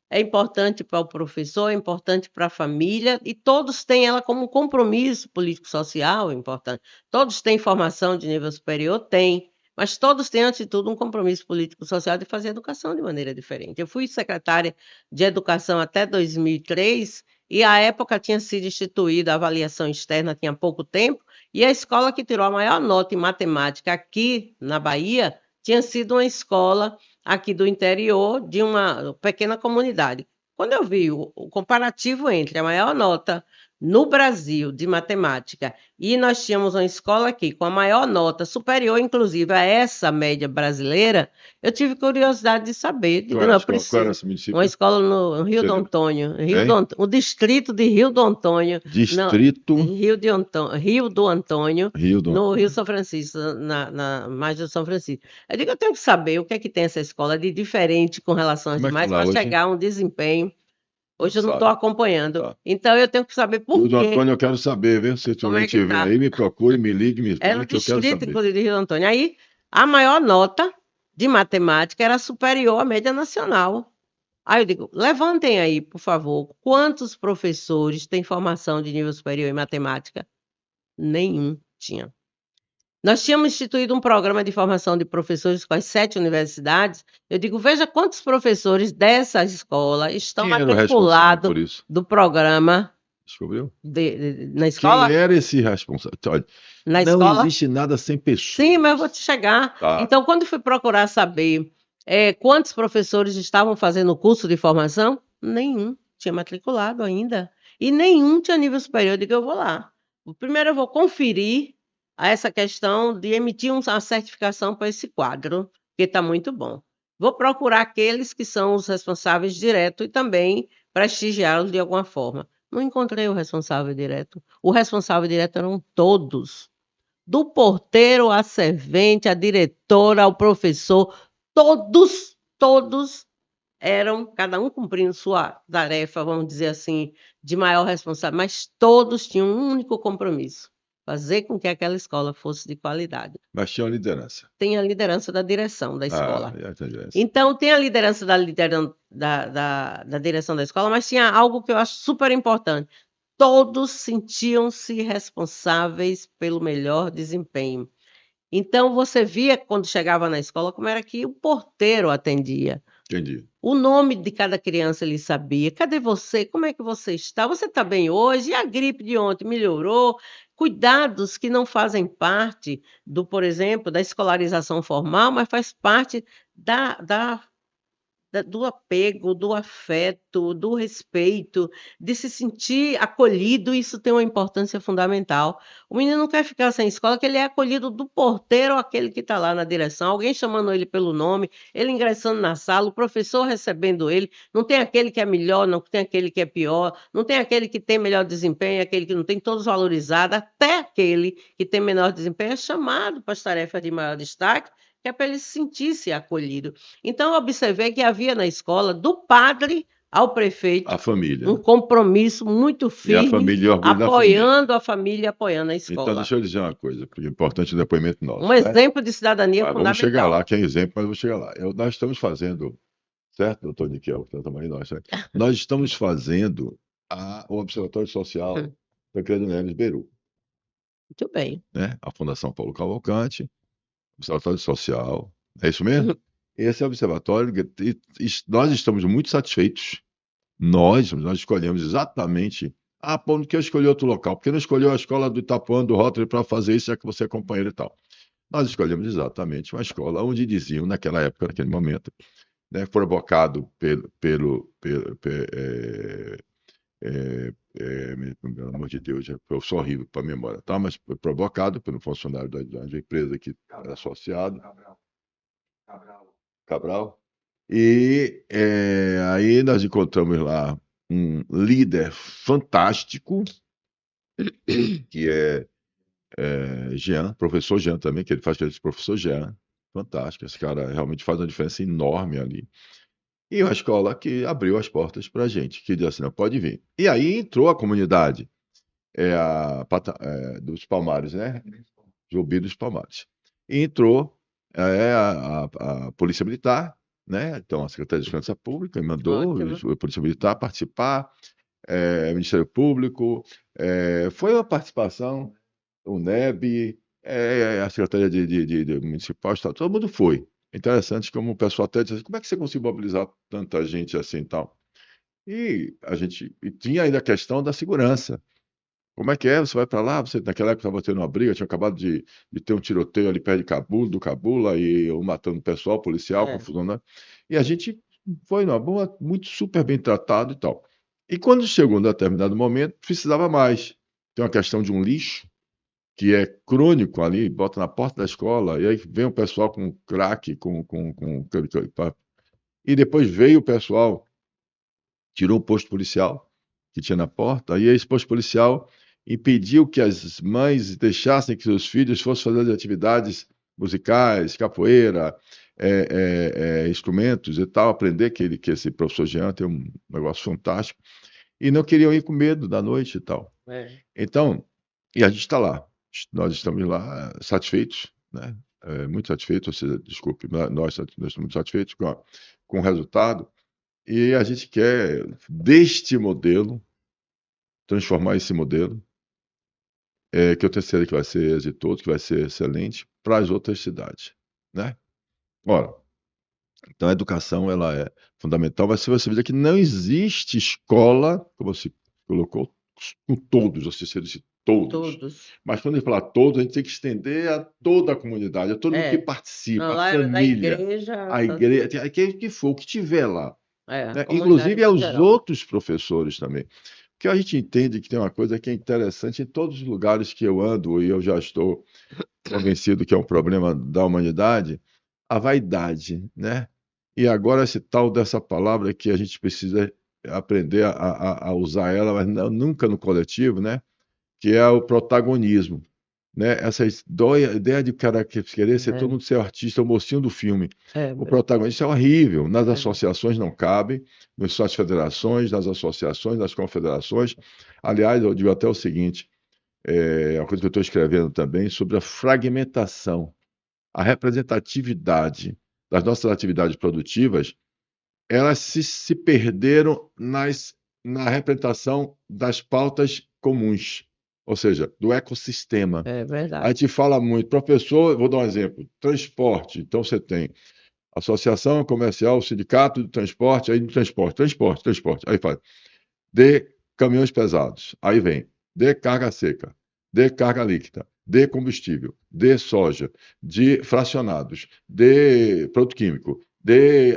é importante para o professor, é importante para a família, e todos têm ela como um compromisso político-social importante. Todos têm formação de nível superior? Tem, mas todos têm, antes de tudo, um compromisso político-social de fazer educação de maneira diferente. Eu fui secretária de Educação até 2003, e à época tinha sido instituída a avaliação externa, tinha pouco tempo, e a escola que tirou a maior nota em matemática aqui na Bahia tinha sido uma escola aqui do interior de uma pequena comunidade. Quando eu vi o comparativo entre a maior nota no Brasil de matemática e nós tínhamos uma escola aqui com a maior nota, superior inclusive a essa média brasileira, eu tive curiosidade de saber. Digo, não, eu Qual era preciso. esse município? Uma escola no Rio Você do lembra? Antônio, Hein? o distrito de Rio do Antônio, não, Distrito Rio do Antônio, Rio do no Rio Antônio. São Francisco, na margem do São Francisco. Eu digo, eu tenho que saber o que é que tem essa escola de diferente com relação às Como é que tá demais lá para hoje? chegar a um desempenho. Hoje eu não estou Sabe? acompanhando. Tá. Então eu tenho que saber Rio por do quê, Antônio, eu quero saber, viu? Se como alguém é que tiver está. aí, me procure, me ligue, me Era o fale que eu quero distrito, saber. inclusive, de Rio do Antônio. Aí a maior nota de matemática era superior à média nacional. Aí eu digo, levantem aí, por favor, quantos professores têm formação de nível superior em matemática? Nenhum tinha. Nós tínhamos instituído um programa de formação de professores com as 7 universidades. Eu digo, veja quantos professores dessa escola estão Quem era o responsável por matriculados isso? do programa Descobriu? na Quem escola. era esse responsável? Olha, Na não escola. existe nada sem Sim, mas eu vou pessoas. te chegar. Tá. Então, quando fui procurar saber quantos professores estavam fazendo o curso de formação, nenhum tinha matriculado ainda. E nenhum tinha nível superior. Eu digo, eu vou lá. Primeiro eu vou conferir essa questão de emitir uma certificação para esse quadro, que está muito bom. Vou procurar aqueles que são os responsáveis diretos e também prestigiá-los de alguma forma. Não encontrei o responsável direto. O responsável direto eram todos. Do porteiro à servente, à diretora, ao professor, todos eram, cada um cumprindo sua tarefa, vamos dizer assim, de maior responsabilidade, mas todos tinham um único compromisso: fazer com que aquela escola fosse de qualidade. Mas tinha uma liderança. Tem a liderança da direção da escola. Já entendi essa. Então, tem a liderança da direção da escola, mas tinha algo que eu acho super importante. Todos sentiam-se responsáveis pelo melhor desempenho. Então, você via quando chegava na escola como era que o porteiro atendia. Entendi. O nome de cada criança ele sabia. Cadê você? Como é que você está? Você está bem hoje? E a gripe de ontem melhorou? Cuidados que não fazem parte do, por exemplo, da escolarização formal, mas faz parte do apego, do afeto, do respeito, de se sentir acolhido, isso tem uma importância fundamental. O menino não quer ficar sem escola, que ele é acolhido do porteiro, aquele que está lá na direção, alguém chamando ele pelo nome, ele ingressando na sala, o professor recebendo ele. Não tem aquele que é melhor, não tem aquele que é pior, não tem aquele que tem melhor desempenho, aquele que não tem, todos valorizados, até aquele que tem menor desempenho é chamado para as tarefas de maior destaque, que é para ele se sentir-se acolhido. Então, eu observei que havia na escola, do padre ao prefeito, A família. um compromisso muito E a firme, família e o orgulho da família. apoiando a família e apoiando a Então, escola. deixa eu dizer uma coisa, porque é importante o depoimento nosso. Um né? exemplo de cidadania Vamos chegar fundamental. lá, que é exemplo, mas eu vou chegar lá. Nós estamos fazendo certo, doutor Niquel, que também nós, né? Nós estamos fazendo o Observatório Social Hum, Tancredo Neves Beru, muito bem. né? A Fundação Paulo Cavalcante, Observatório Social, é isso mesmo? Uhum. Esse é o observatório, nós estamos muito satisfeitos. Nós escolhemos exatamente. Ah, pô, que eu escolhi outro local? Porque não escolheu a escola do Itapuã, do Rotary, para fazer isso, já que você é companheiro e tal. Nós escolhemos exatamente uma escola onde diziam, naquela época, naquele momento, né, provocado pelo amor de Deus, eu sou horrível para a memória, tá? Mas foi provocado pelo funcionário da empresa que era associado, Cabral. E aí nós encontramos lá um líder fantástico, que é Jean, professor Jean também, que ele faz esse professor Jean. Fantástico, esse cara realmente faz uma diferença enorme ali. E uma escola que abriu as portas para a gente, que disse assim, não, pode vir. E aí entrou a comunidade dos Palmares, né? Zumbi dos Palmares. E entrou a Polícia Militar, né? Então a Secretaria de Segurança Pública mandou Ótimo. a Polícia Militar participar, Ministério Público, foi uma participação, o NEB, a Secretaria de Municipal, Estado, todo mundo foi. Interessante como o pessoal até diz assim, como é que você conseguiu mobilizar tanta gente assim e tal? E tinha ainda a questão da segurança. Como é que é? Você vai para lá, você naquela época estava tendo uma briga, tinha acabado de ter um tiroteio ali perto de Cabul, do Cabula, e um matando o pessoal, policial, É, confusão, né? E a gente foi numa boa, muito super bem tratado e tal. E quando chegou um determinado momento, precisava mais. Tem uma questão de um lixo que é crônico ali, bota na porta da escola, e aí vem o pessoal com crack, e depois veio o pessoal, tirou o posto policial que tinha na porta, e esse posto policial impediu que as mães deixassem que seus filhos fossem fazer atividades musicais, capoeira, instrumentos e tal, aprender que esse professor Jean tem um negócio fantástico, e não queriam ir com medo da noite e tal. é. Então, e a gente está lá, nós estamos lá satisfeitos, né? Muito satisfeitos, ou seja, desculpe, nós estamos muito satisfeitos com o resultado, e a gente quer, deste modelo, transformar esse modelo, que eu tenho certeza que vai ser exitoso, que vai ser excelente, para as outras cidades, né? Ora, então a educação ela é fundamental, mas se você veja que não existe escola, como você colocou, com todos, você disse todos. Todos. Mas quando a gente fala todos, a gente tem que estender a toda a comunidade, a todo mundo que É. participa, Não, a lá era da família, igreja, a igreja, que for, o que tiver lá, a né? comunidade Inclusive no aos geral. outros professores também. Porque a gente entende que tem uma coisa que é interessante em todos os lugares que eu ando, e eu já estou convencido que é um problema da humanidade, a vaidade, né? E agora esse tal dessa palavra que a gente precisa aprender a usar ela, mas nunca no coletivo, né? Que é o protagonismo, né? Essa ideia de o cara querer ser todo É, mundo ser artista, o mocinho do filme. é, O protagonista é horrível. Nas é, associações não cabe, nas federações, nas associações, nas confederações. Aliás, eu digo até o seguinte: é uma coisa que eu estou escrevendo também sobre a fragmentação, a representatividade das nossas atividades produtivas, elas se perderam na representação das pautas comuns, ou seja, do ecossistema. é A verdade. gente fala muito, professor, vou dar um exemplo, transporte. Então você tem Associação Comercial, Sindicato de Transporte, aí do transporte. Aí faz de caminhões pesados. Aí vem de carga seca, de carga líquida, de combustível, de soja, de fracionados, de produto químico, de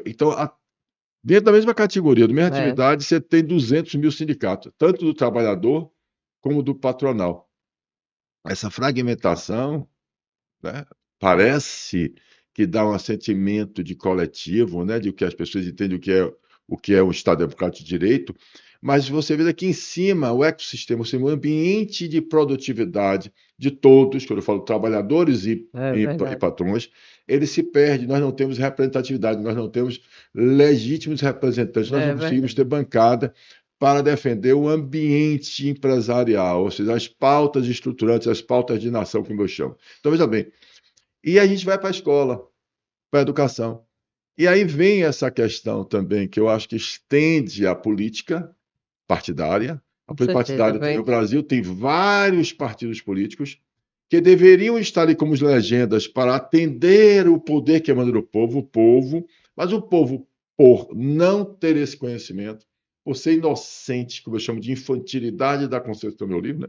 Então, dentro da mesma categoria, da mesma É, atividade, você tem 200 mil sindicatos, tanto do trabalhador como do patronal. Essa fragmentação, né, parece que dá um sentimento de coletivo, né, de que as pessoas entendem o que é um Estado democrático de direito, mas você vê aqui em cima o ecossistema, o ambiente de produtividade de todos, quando eu falo trabalhadores é e verdade. patrões, ele se perde, nós não temos representatividade, nós não temos legítimos representantes, nós É não conseguimos verdade. ter bancada para defender o ambiente empresarial, ou seja, as pautas estruturantes, as pautas de nação, como eu chamo. Então, veja bem, e a gente vai para a escola, para a educação. E aí vem essa questão também que eu acho que estende à política partidária. A Com política certeza, partidária, vem. o Brasil tem vários partidos políticos que deveriam estar ali como legendas para atender o poder que emana do povo, mas o povo, por não ter esse conhecimento, por ser inocente, como eu chamo de infantilidade da consciência do meu livro, né?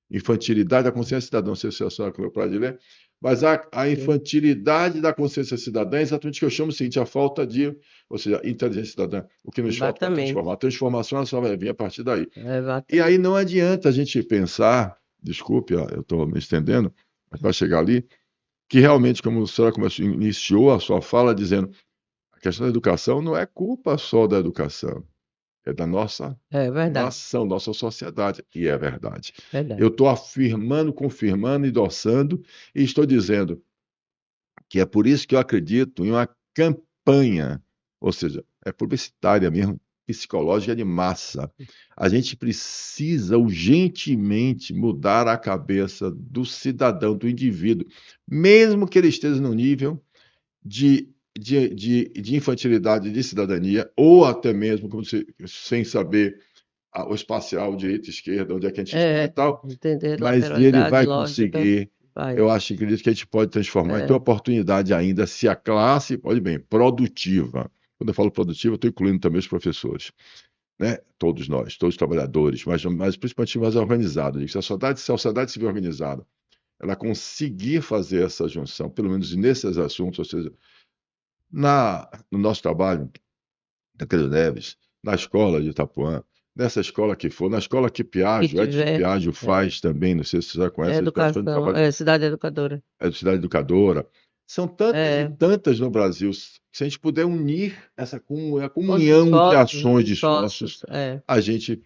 Infantilidade da consciência cidadã, não sei se é só que eu de ler, mas a infantilidade da consciência cidadã é exatamente o que eu chamo o seguinte, a falta de, ou seja, inteligência cidadã, o que nos falta para transformar. Exatamente. A transformação ela só vai vir a partir daí. E aí Exatamente. não adianta a gente pensar, desculpe, ó, eu estou me estendendo, mas vai chegar ali, que realmente, como a senhora iniciou a sua fala dizendo, a questão da educação não é culpa só da educação, é da nossa É verdade, nação, nossa sociedade. E é verdade. Eu verdade. estou afirmando, confirmando, endossando, e estou dizendo que é por isso que eu acredito em uma campanha, ou seja, é publicitária mesmo, psicológica de massa. A gente precisa urgentemente mudar a cabeça do cidadão, do indivíduo, mesmo que ele esteja no nível de infantilidade de cidadania, ou até mesmo sem saber o espacial, direita, esquerda, onde é que a gente está e É, tal, entender mas ele lateralidade, vai lógica, conseguir. vai. Eu acho, acredito que a gente pode transformar, então, a É, oportunidade ainda, se a classe, olha bem, produtiva. Quando eu falo produtiva, eu estou incluindo também os professores, né? Todos nós, todos os trabalhadores, mas principalmente mais organizados. Se a sociedade civil organizada, ela conseguir fazer essa junção, pelo menos nesses assuntos, ou seja, no nosso trabalho, Tancredo Neves, na escola de Itapuã, nessa escola que for, na escola que que Piaggio, Edson tiver Piaggio é, faz também, não sei se você já conhece, ele faz um educação, trabalho, cidade educadora. é de cidade educadora. São tantas e É, tantas no Brasil. Se a gente puder unir a os comunhão de esforços, ações, os de esforços, esforços, é. a gente.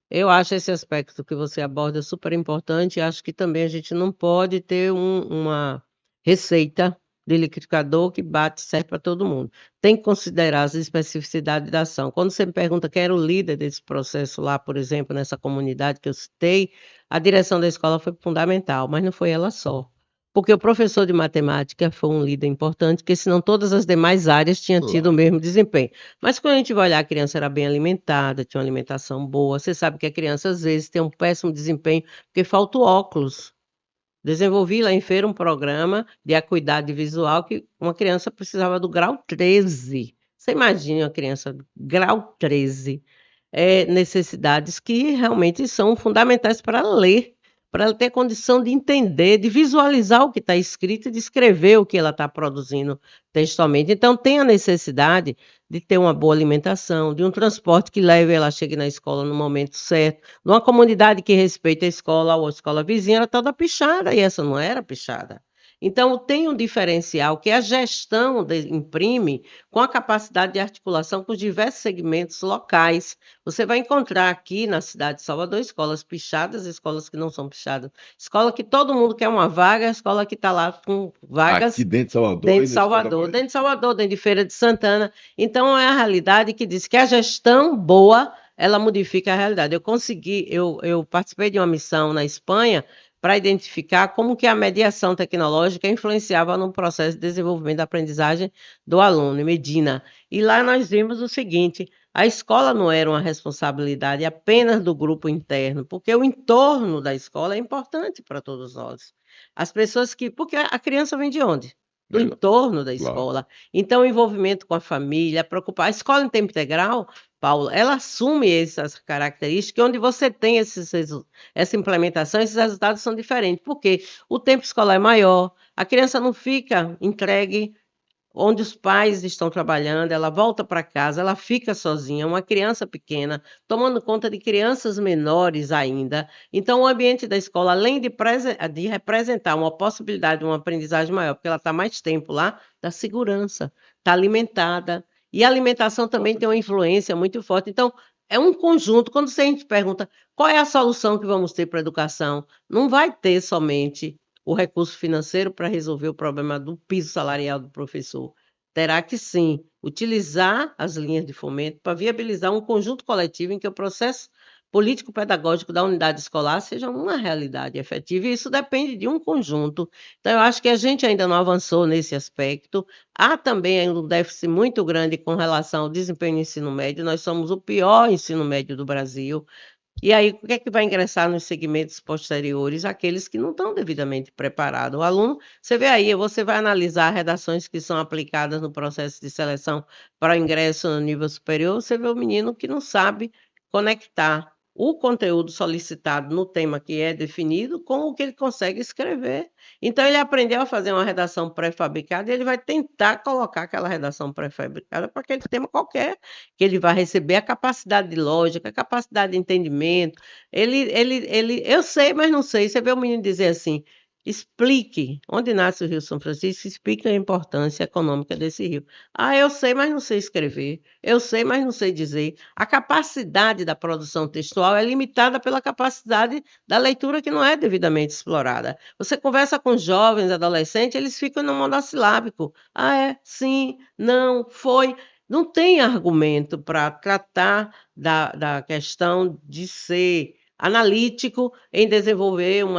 Eu acho esse aspecto que você aborda super importante e acho que também a gente não pode ter uma receita de liquidificador que bate certo para todo mundo. Tem que considerar as especificidades da ação. Quando você me pergunta quem era o líder desse processo lá, por exemplo, nessa comunidade que eu citei, a direção da escola foi fundamental, mas não foi ela só. Porque o professor de matemática foi um líder importante, porque senão todas as demais áreas tinham tido o Claro. mesmo desempenho. Mas quando a gente vai olhar, a criança era bem alimentada, tinha uma alimentação boa. Você sabe que a criança, às vezes, tem um péssimo desempenho porque falta o óculos. Desenvolvi lá em feira um programa de acuidade visual que uma criança precisava do grau 13. Você imagina uma criança do grau 13, necessidades que realmente são fundamentais para ler, para ela ter condição de entender, de visualizar o que está escrito e de escrever o que ela está produzindo textualmente. Então, tem a necessidade de ter uma boa alimentação, de um transporte que leve ela chegue na escola no momento certo, numa comunidade que respeita a escola ou a escola vizinha, era toda pichada, e essa não era pichada. Então, tem um diferencial que a gestão imprime com a capacidade de articulação com os diversos segmentos locais. Você vai encontrar aqui na cidade de Salvador escolas pichadas, escolas que não são pichadas. Escola que todo mundo quer uma vaga, escola que está lá com Aqui vagas dentro de Salvador e no estado da Dentro Bahia. de Salvador, dentro de Feira de Santana. Então, é a realidade que diz que a gestão boa, ela modifica a realidade. Eu participei de uma missão na Espanha para identificar como que a mediação tecnológica influenciava no processo de desenvolvimento da aprendizagem do aluno, em Medina. E lá nós vimos o seguinte: a escola não era uma responsabilidade apenas do grupo interno, porque o entorno da escola é importante para todos nós. As pessoas que. Porque a criança vem de onde? Do Melhor. entorno da Claro. escola. Então, o envolvimento com a família, preocupar. A escola em tempo integral, Paulo, ela assume essas características, onde você tem essa implementação, esses resultados são diferentes. Porque o tempo escolar é maior, a criança não fica entregue onde os pais estão trabalhando, ela volta para casa, ela fica sozinha, uma criança pequena, tomando conta de crianças menores ainda. Então, o ambiente da escola, além de representar uma possibilidade de uma aprendizagem maior, porque ela está mais tempo lá, dá segurança, está alimentada. E a alimentação também tem uma influência muito forte. Então, é um conjunto. Quando a gente pergunta qual é a solução que vamos ter para a educação, não vai ter somente o recurso financeiro para resolver o problema do piso salarial do professor. Terá que sim utilizar as linhas de fomento para viabilizar um conjunto coletivo em que o processo político-pedagógico da unidade escolar seja uma realidade efetiva, e isso depende de um conjunto. Então, eu acho que a gente ainda não avançou nesse aspecto. Há também ainda um déficit muito grande com relação ao desempenho do ensino médio. Nós somos o pior ensino médio do Brasil. E aí, o que é que vai ingressar nos segmentos posteriores? Aqueles que não estão devidamente preparados. O aluno, você vê aí, você vai analisar redações que são aplicadas no processo de seleção para o ingresso no nível superior, você vê o menino que não sabe conectar o conteúdo solicitado no tema que é definido com o que ele consegue escrever. Então, ele aprendeu a fazer uma redação pré-fabricada e ele vai tentar colocar aquela redação pré-fabricada para aquele tema qualquer, que ele vai receber a capacidade de lógica, a capacidade de entendimento. Eu sei, mas não sei. Você vê o menino dizer assim: explique onde nasce o Rio São Francisco, explique a importância econômica desse rio. Ah, eu sei, mas não sei escrever. Eu sei, mas não sei dizer. A capacidade da produção textual é limitada pela capacidade da leitura que não é devidamente explorada. Você conversa com jovens, adolescentes, eles ficam no monossilábico. Ah, é, sim, não, foi. Não tem argumento para tratar da questão de ser analítico em desenvolver um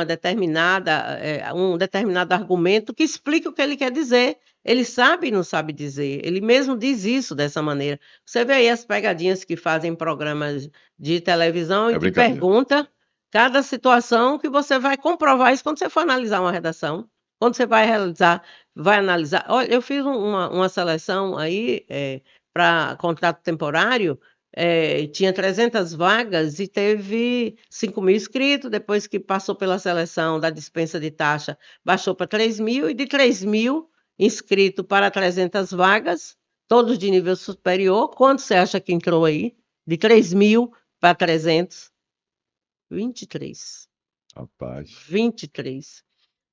determinado argumento que explique o que ele quer dizer. Ele sabe e não sabe dizer. Ele mesmo diz isso dessa maneira. Você vê aí as pegadinhas que fazem em programas de televisão É e te brincadeira. pergunta cada situação que você vai comprovar isso quando você for analisar uma redação. Quando você vai analisar. Olha, eu fiz uma seleção aí para contrato temporário, tinha 300 vagas e teve 5.000 inscritos. Depois que passou pela seleção da dispensa de taxa, baixou para 3.000, e de 3.000 inscritos para 300 vagas, todos de nível superior. Quanto você acha que entrou aí? De 3.000 para 300? 23. Rapaz. 23.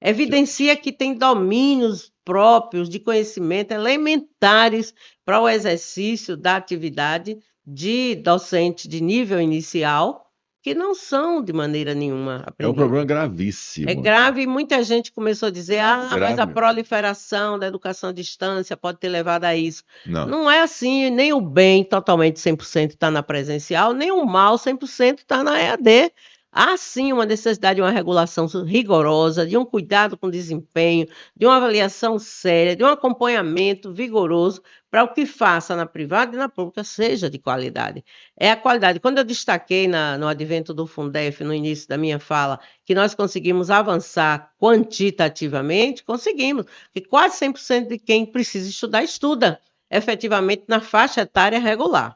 Evidencia que tem domínios próprios de conhecimento elementares para o exercício da atividade de docente de nível inicial, que não são de maneira nenhuma É um problema aprendidos. É gravíssimo. grave, e muita gente começou a dizer: ah, mas a Grave. proliferação da educação à distância pode ter levado a isso. Não. Não é assim, nem o bem totalmente 100% está na presencial, nem o mal 100% está na EAD. Há sim uma necessidade de uma regulação rigorosa, de um cuidado com o desempenho, de uma avaliação séria, de um acompanhamento vigoroso para o que faça na privada e na pública seja de qualidade. É a qualidade. Quando eu destaquei no advento do Fundef, no início da minha fala, que nós conseguimos avançar quantitativamente, conseguimos, que quase 100% de quem precisa estudar, estuda efetivamente na faixa etária regular.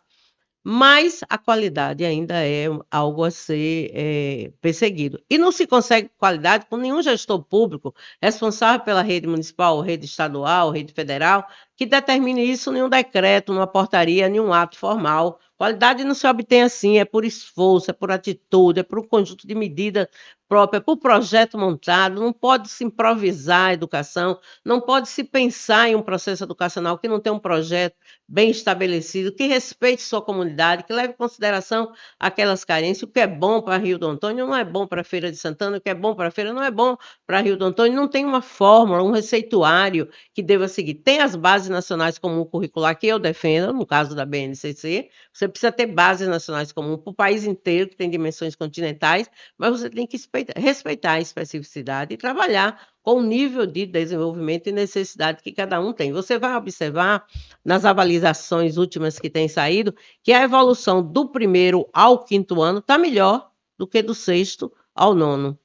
Mas a qualidade ainda é algo a ser perseguido. E não se consegue qualidade com nenhum gestor público responsável pela rede municipal, rede estadual, rede federal, que determine isso em um decreto, numa portaria, em um ato formal. Qualidade não se obtém assim, é por esforço, é por atitude, é por um conjunto de medidas próprias, é por projeto montado. Não pode se improvisar a educação, não pode se pensar em um processo educacional que não tem um projeto bem estabelecido, que respeite sua comunidade, que leve em consideração aquelas carências. O que é bom para Rio do Antônio não é bom para Feira de Santana, o que é bom para Feira não é bom para Rio do Antônio. Não tem uma fórmula, um receituário que deva seguir. Tem as bases nacionais comum curricular que eu defendo, no caso da BNCC. Você precisa ter bases nacionais comuns para o país inteiro, que tem dimensões continentais, mas você tem que respeitar a especificidade e trabalhar com o nível de desenvolvimento e necessidade que cada um tem. Você vai observar nas avaliações últimas que têm saído que a evolução do primeiro ao quinto ano está melhor do que do sexto ao nono.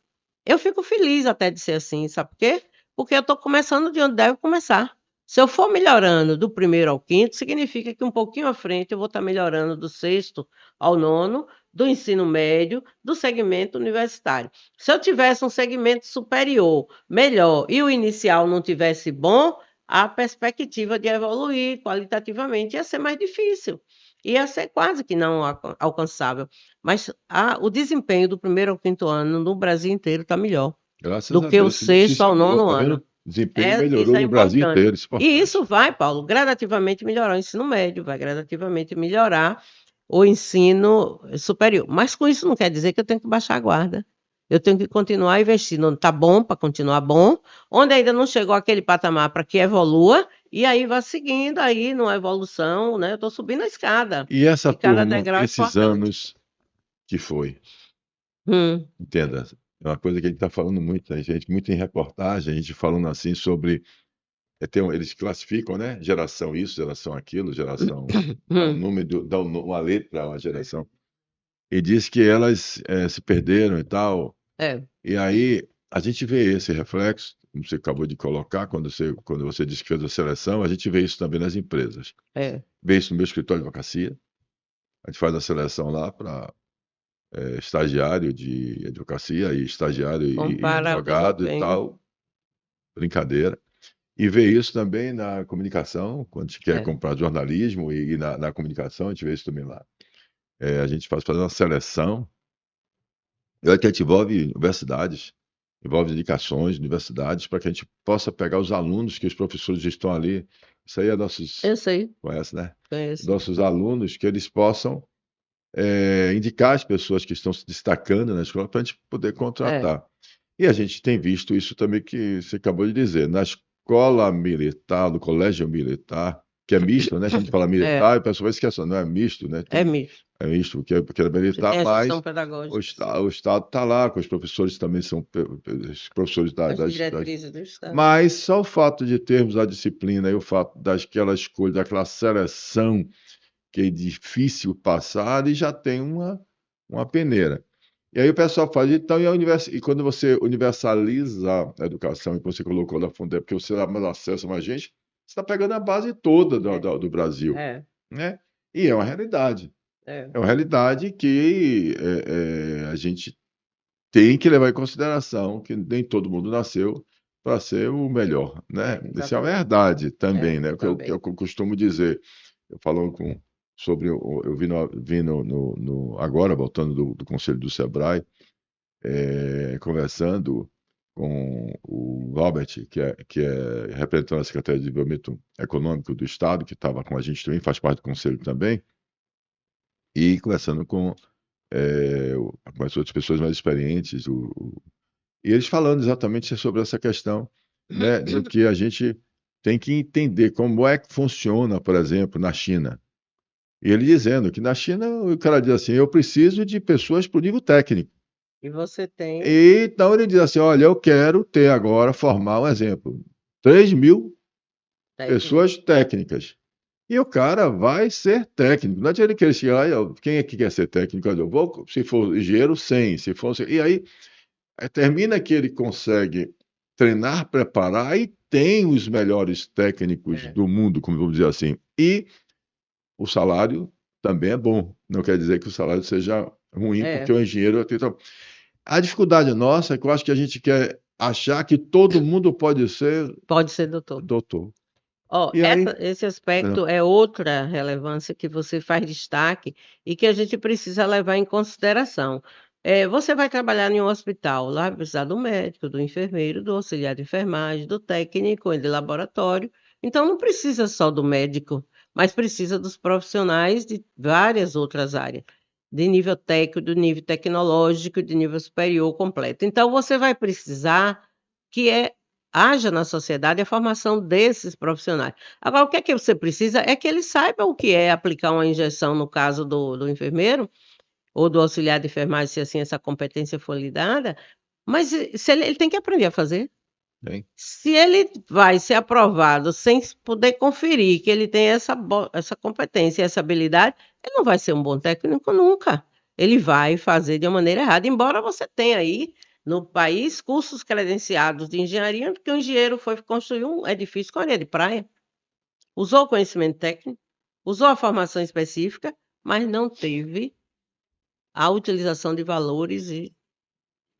Eu fico feliz até de ser assim, sabe por quê? Porque eu estou começando de onde deve começar. Se eu for melhorando do primeiro ao quinto, significa que um pouquinho à frente eu vou estar melhorando do sexto ao nono, do ensino médio, do segmento universitário. Se eu tivesse um segmento superior melhor e o inicial não tivesse bom, a perspectiva de evoluir qualitativamente ia ser mais difícil, ia ser quase que não alcançável. Mas o desempenho do primeiro ao quinto ano no Brasil inteiro está melhor Graças do a que o Deus, se sexto ao noticiou, nono tá ano. vendo? O desempenho Isso melhorou é no Brasil importante. inteiro, isso é E importante. isso vai, Paulo, gradativamente melhorar o ensino médio, vai gradativamente melhorar o ensino superior. Mas com isso não quer dizer que eu tenho que baixar a guarda. Eu tenho que continuar investindo onde está bom, para continuar bom, onde ainda não chegou aquele patamar para que evolua, e aí vai seguindo aí numa evolução, né? Eu estou subindo a escada, E essa e cada turma, degrau é esses importante. anos que foi. Hum, Entenda, é uma coisa que a gente está falando muito, né, gente, muito em reportagem, a gente falando assim sobre. Eles classificam, né? Geração isso, geração aquilo, geração. Dá um hum, número, uma letra a uma geração. E diz que elas se perderam e tal. é, E aí a gente vê esse reflexo, como você acabou de colocar, quando você disse que fez a seleção, a gente vê isso também nas empresas. é. Vê isso no meu escritório de advocacia. A gente faz a seleção lá para estagiário de advocacia e estagiário e Compara o advogado e desempenho. tal. Brincadeira. E vê isso também na comunicação, quando a gente quer É. comprar jornalismo e na comunicação, a gente vê isso também lá. A gente faz uma seleção, e que a gente envolve universidades, envolve indicações, universidades, para que a gente possa pegar os alunos que os professores estão ali. Isso aí é nossos, Eu sei, conhece, né? conheço. Nossos alunos, que eles possam indicar as pessoas que estão se destacando na escola para a gente poder É, contratar. E a gente tem visto isso também que você acabou de dizer, na escola militar, no colégio militar, que é misto, né? Quando a gente fala é, militar, o pessoal vai esquecendo, não é misto, né? é misto. É misto, porque é Você militar, tem a gestão mas pedagógica, O Estado está lá, com os professores também são os professores as diretrizes do Estado. Mas só o fato de termos a disciplina e o fato daquela escolha, daquela seleção que é difícil passar, e já tem uma peneira. E aí o pessoal fala, então, e quando você universaliza a educação, que você colocou na Fundeb, porque você dá mais acesso a mais gente, você está pegando a base toda É, do Brasil, é, né? E é uma realidade. é, É uma realidade que a gente tem que levar em consideração que nem todo mundo nasceu para ser o melhor, né? Isso é uma exatamente. verdade É, também, né? Que eu também. costumo dizer. Eu falando sobre, eu vi agora, voltando do Conselho do Sebrae, conversando com o Robert, que é representante da Secretaria de Desenvolvimento Econômico do Estado, que estava com a gente também, faz parte do Conselho também, e conversando com as outras pessoas mais experientes, e eles falando exatamente sobre essa questão, né, de que a gente tem que entender como é que funciona, por exemplo, na China. E ele dizendo que na China o cara diz assim, eu preciso de pessoas para o nível técnico. E você tem E, então ele diz assim, olha, eu quero ter agora, formar um exemplo, 3.000 técnico. pessoas técnicas. E o cara vai ser técnico. Não adianta ele querer chegar lá, quem é que quer ser técnico? Eu vou, se for engenheiro, 100, se for... E aí termina que ele consegue treinar, preparar e tem os melhores técnicos É, do mundo, como vamos dizer assim. E o salário também é bom. Não quer dizer que o salário seja ruim, porque é, o engenheiro. A dificuldade nossa é que eu acho que a gente quer achar que todo mundo pode ser pode ser doutor. doutor. Ó, E aí. esse aspecto é outra relevância que você faz destaque e que a gente precisa levar em consideração. Você vai trabalhar em um hospital, lá vai precisar do médico, do enfermeiro, do auxiliar de enfermagem, do técnico de laboratório. Então, não precisa só do médico, mas precisa dos profissionais de várias outras áreas, de nível técnico, de nível tecnológico, de nível superior completo. Então, você vai precisar que haja na sociedade a formação desses profissionais. Agora, o que é que você precisa é que ele saiba o que é aplicar uma injeção, no caso do enfermeiro, ou do auxiliar de enfermagem, se assim essa competência for lhe dada, mas se ele tem que aprender a fazer. Hein? Se ele vai ser aprovado sem poder conferir que ele tem essa competência, essa habilidade, ele não vai ser um bom técnico nunca. Ele vai fazer de uma maneira errada, embora você tenha aí no país cursos credenciados de engenharia, porque o engenheiro foi construir um edifício com areia de praia, usou o conhecimento técnico, usou a formação específica, mas não teve a utilização de valores e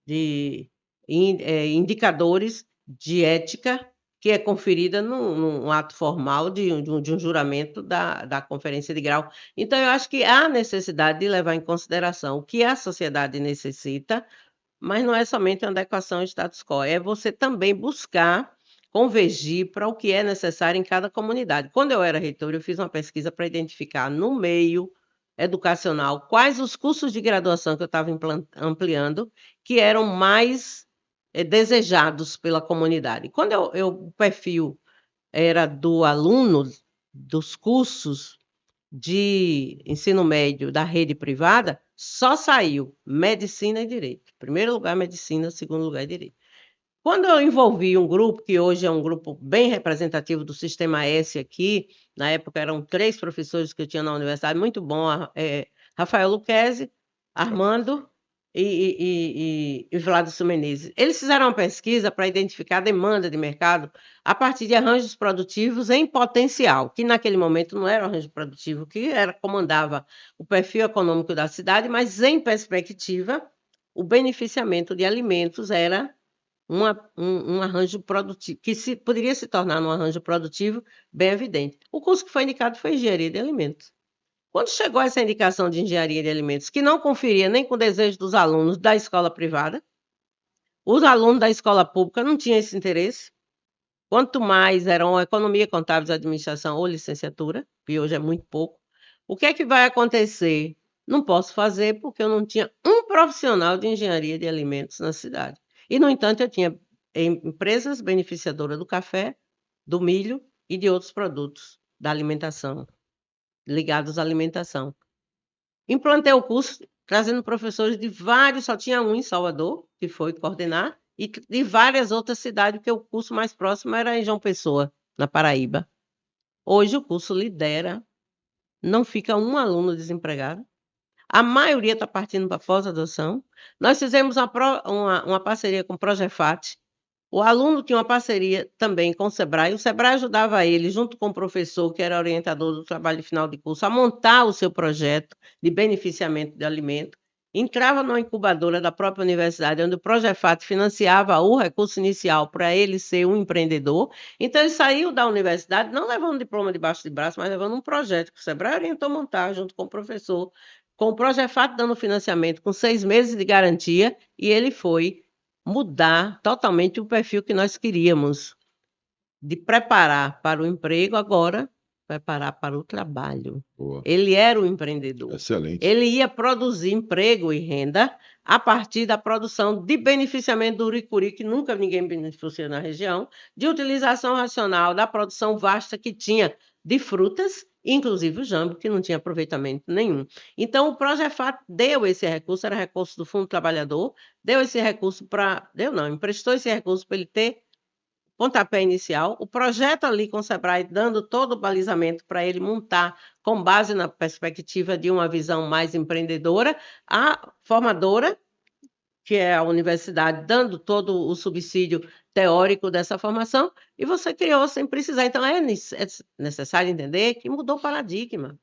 de indicadores de ética que é conferida num ato formal de um juramento da conferência de grau. Então eu acho que há necessidade de levar em consideração o que a sociedade necessita, mas não é somente uma adequação ao status quo, é você também buscar convergir para o que é necessário em cada comunidade. Quando eu era reitora, eu fiz uma pesquisa para identificar no meio educacional quais os cursos de graduação que eu estava ampliando que eram mais desejados pela comunidade. Quando o perfil era do aluno dos cursos de ensino médio da rede privada, só saiu medicina e direito. Primeiro lugar, medicina, segundo lugar, direito. Quando eu envolvi um grupo, que hoje é um grupo bem representativo do Sistema S aqui, na época eram 3 professores que eu tinha na universidade, muito bom, Rafael Luquezzi, Armando e Vladson Menezes. Eles fizeram uma pesquisa para identificar a demanda de mercado a partir de arranjos produtivos em potencial, que naquele momento não era um arranjo produtivo, que comandava o perfil econômico da cidade, mas em perspectiva, o beneficiamento de alimentos era um arranjo produtivo, que poderia se tornar um arranjo produtivo bem evidente. O curso que foi indicado foi Engenharia de Alimentos. Quando chegou essa indicação de Engenharia de Alimentos, que não conferia nem com o desejo dos alunos da escola privada, os alunos da escola pública não tinham esse interesse, quanto mais eram Economia, Contábeis, Administração ou Licenciatura, que hoje é muito pouco. O que é que vai acontecer? Não posso fazer porque eu não tinha um profissional de Engenharia de Alimentos na cidade. E, no entanto, eu tinha empresas beneficiadoras do café, do milho e de outros produtos da alimentação, ligados à alimentação. Implantei o curso trazendo professores de vários, só tinha um em Salvador, que foi coordenar, e de várias outras cidades, porque o curso mais próximo era em João Pessoa, na Paraíba. Hoje o curso lidera, não fica um aluno desempregado. A maioria está partindo para pós-graduação. Nós fizemos uma parceria com o Projefat. O aluno tinha uma parceria também com o Sebrae. O Sebrae ajudava ele, junto com o professor, que era orientador do trabalho de final de curso, a montar o seu projeto de beneficiamento de alimento. Entrava numa incubadora da própria universidade, onde o Projefat financiava o recurso inicial para ele ser um empreendedor. Então, ele saiu da universidade, não levando um diploma debaixo de braço, mas levando um projeto que o Sebrae orientou a montar, junto com o professor, com o Projefat dando financiamento, com 6 meses de garantia, e ele foi mudar totalmente o perfil que nós queríamos, de preparar para o emprego, agora preparar para o trabalho. Boa. Ele era o empreendedor. Excelente. Ele ia produzir emprego e renda a partir da produção de beneficiamento do uricuri, que nunca ninguém beneficiou na região, de utilização racional da produção vasta que tinha de frutas, inclusive o jambo, que não tinha aproveitamento nenhum. Então, o Projefat deu esse recurso, era recurso do Fundo Trabalhador, deu esse recurso emprestou esse recurso para ele ter pontapé inicial, o projeto ali com o Sebrae dando todo o balizamento para ele montar com base na perspectiva de uma visão mais empreendedora, a formadora, que é a universidade, dando todo o subsídio teórico dessa formação, e você criou sem precisar. Então, é necessário entender que mudou o paradigma.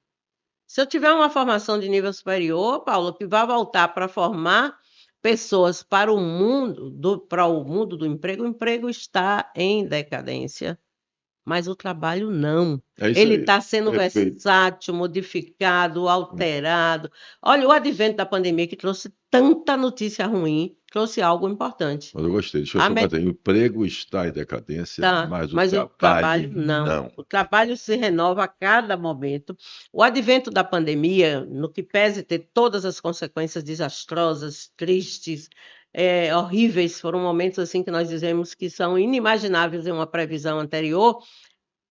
Se eu tiver uma formação de nível superior, Paulo, que vai voltar para formar pessoas para o mundo do emprego, o emprego está em decadência, mas o trabalho não. É isso Ele aí. está sendo Perfeito. versátil, modificado, alterado. Olha, o advento da pandemia que trouxe tanta notícia ruim, trouxe algo importante. Mas eu gostei. Deixa eu só fazer. O emprego está em decadência, Tá, mas mas o trabalho não. não. O trabalho se renova a cada momento. O advento da pandemia, no que pese ter todas as consequências desastrosas, tristes, horríveis, foram momentos assim que nós dizemos que são inimagináveis em uma previsão anterior,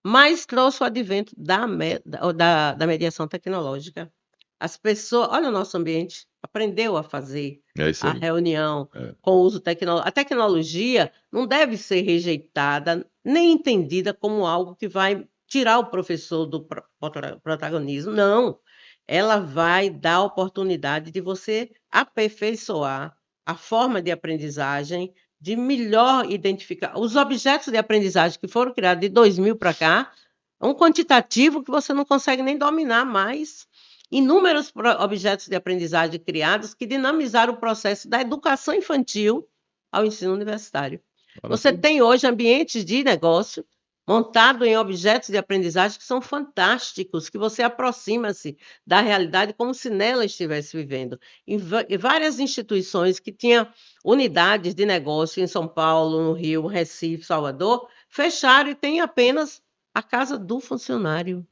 mas trouxe o advento da mediação tecnológica. As pessoas, olha o nosso ambiente, aprendeu a fazer É isso a aí. reunião É. com o uso tecnológico. A tecnologia não deve ser rejeitada nem entendida como algo que vai tirar o professor do protagonismo. Não. Ela vai dar a oportunidade de você aperfeiçoar a forma de aprendizagem, de melhor identificar os objetos de aprendizagem que foram criados de 2000 para cá, um quantitativo que você não consegue nem dominar mais. Inúmeros objetos de aprendizagem criados que dinamizaram o processo da educação infantil ao ensino universitário. Você tem hoje ambientes de negócio montados em objetos de aprendizagem que são fantásticos, que você aproxima-se da realidade como se nela estivesse vivendo. Em várias instituições que tinham unidades de negócio em São Paulo, no Rio, Recife, Salvador, fecharam e tem apenas a casa do funcionário.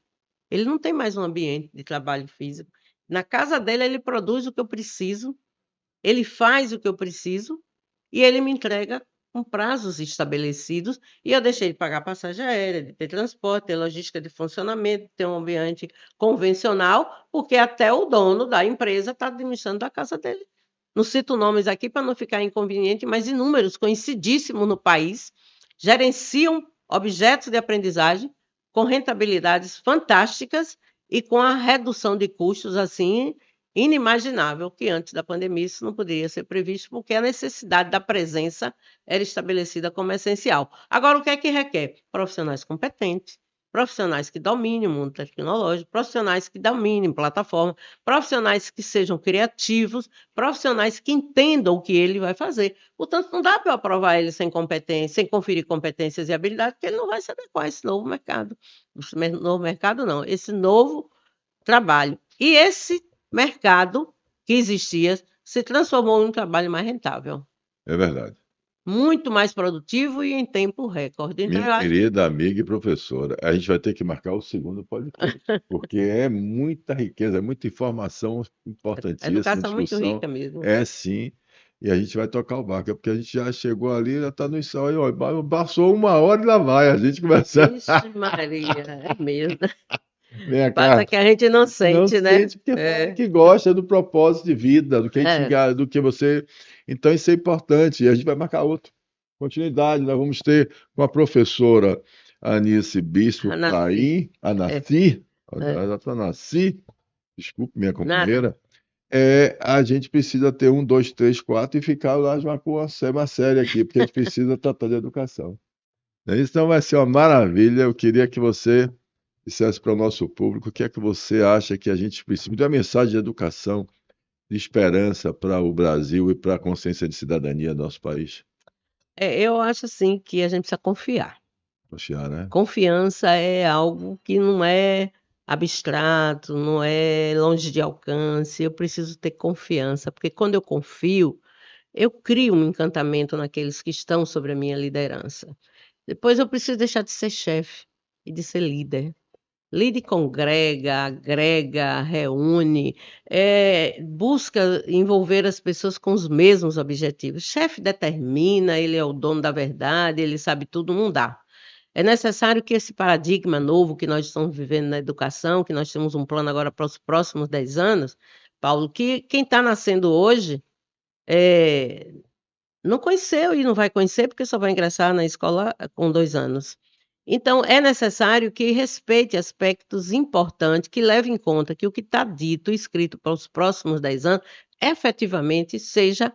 Ele não tem mais um ambiente de trabalho físico. Na casa dele, ele produz o que eu preciso, ele faz o que eu preciso e ele me entrega com prazos estabelecidos, e eu deixei de pagar passagem aérea, de ter transporte, ter logística de funcionamento, ter um ambiente convencional, porque até o dono da empresa está administrando da casa dele. Não cito nomes aqui para não ficar inconveniente, mas inúmeros, conhecidíssimos no país, gerenciam objetos de aprendizagem com rentabilidades fantásticas e com a redução de custos assim inimaginável, que antes da pandemia isso não poderia ser previsto, porque a necessidade da presença era estabelecida como essencial. Agora, o que é que requer? Profissionais competentes, profissionais que dominem o mundo tecnológico, profissionais que dominem plataforma, profissionais que sejam criativos, profissionais que entendam o que ele vai fazer. Portanto, não dá para eu aprovar ele sem competência, sem conferir competências e habilidades, porque ele não vai se adequar a esse novo mercado. Esse novo mercado não, esse novo trabalho. E esse mercado que existia se transformou em um trabalho mais rentável, É verdade. muito mais produtivo e em tempo recorde. Então, Minha eu acho que querida amiga e professora, a gente vai ter que marcar o segundo podcast, porque é muita riqueza, é muita informação a importantíssima, educação é muito discussão, rica mesmo. é sim, e a gente vai tocar o barco, é porque a gente já chegou ali, já está no ensaio, ó, passou 1 hora e lá vai, a gente começa, Vixe Maria, é mesmo. vem Passa cá, que a gente não não sente, né? sente porque fala É, que gosta do propósito de vida, do que a gente, é, do que você, então isso é importante, e a gente vai marcar outro. Continuidade, nós vamos ter com a professora Anice Bispo já nasci. Paim, a É, Naci, é, a Naci, desculpe, minha nada. companheira, a gente precisa ter 1, 2, 3, 4 e ficar lá já com uma série aqui, porque a gente precisa tratar de educação. Então vai ser uma maravilha. Eu queria que você dissesse para o nosso público o que é que você acha que a gente precisa, de uma mensagem de educação, de esperança para o Brasil e para a consciência de cidadania do nosso país. Eu acho assim que a gente precisa confiar. Confiar, né? Confiança é algo que não é abstrato, não é longe de alcance. Eu preciso ter confiança, porque quando eu confio, eu crio um encantamento naqueles que estão sobre a minha liderança. Depois eu preciso deixar de ser chefe e de ser líder. Lide congrega, agrega, reúne, busca envolver as pessoas com os mesmos objetivos. Chefe determina, ele é o dono da verdade, ele sabe tudo, não dá. É necessário que esse paradigma novo que nós estamos vivendo na educação, que nós temos um plano agora para os próximos 10 anos, Paulo, que quem está nascendo hoje eh, não conheceu e não vai conhecer porque só vai ingressar na escola com 2 anos. Então, é necessário que respeite aspectos importantes, que leve em conta que o que está dito, escrito para os próximos 10 anos, efetivamente seja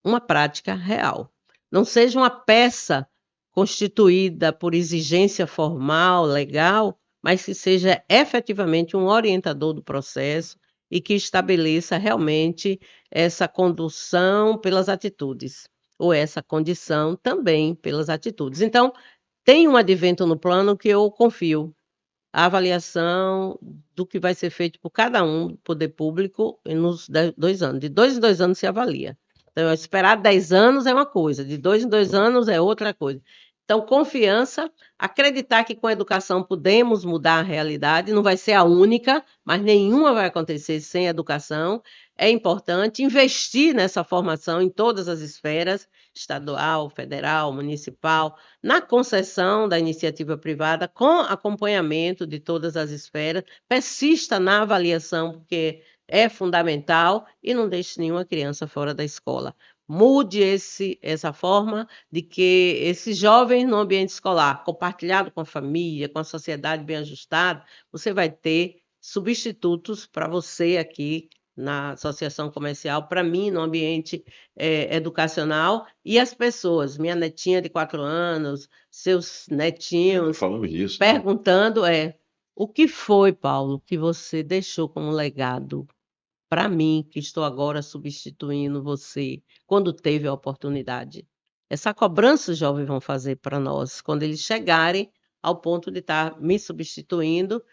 uma prática real. Não seja uma peça constituída por exigência formal, legal, mas que seja efetivamente um orientador do processo e que estabeleça realmente essa condução pelas atitudes, ou essa condição também pelas atitudes. Então, tem um advento no plano que eu confio, a avaliação do que vai ser feito por cada um do poder público nos 2 anos. De 2 em 2 anos se avalia. Então, esperar 10 anos é uma coisa, de 2 em 2 anos é outra coisa. Então, confiança, acreditar que com a educação podemos mudar a realidade, não vai ser a única, mas nenhuma vai acontecer sem educação. É importante investir nessa formação em todas as esferas, estadual, federal, municipal, na concessão da iniciativa privada, com acompanhamento de todas as esferas, persista na avaliação, porque é fundamental, e não deixe nenhuma criança fora da escola. Mude essa forma de que esses jovens no ambiente escolar, compartilhado com a família, com a sociedade bem ajustada, você vai ter substitutos para você aqui na associação comercial, para mim, no ambiente educacional, e as pessoas, minha netinha de 4 anos, seus netinhos, Falamos disso, né? perguntando o que foi, Paulo, que você deixou como legado para mim, que estou agora substituindo você, quando teve a oportunidade? Essa cobrança os jovens vão fazer para nós, quando eles chegarem ao ponto de estar me substituindo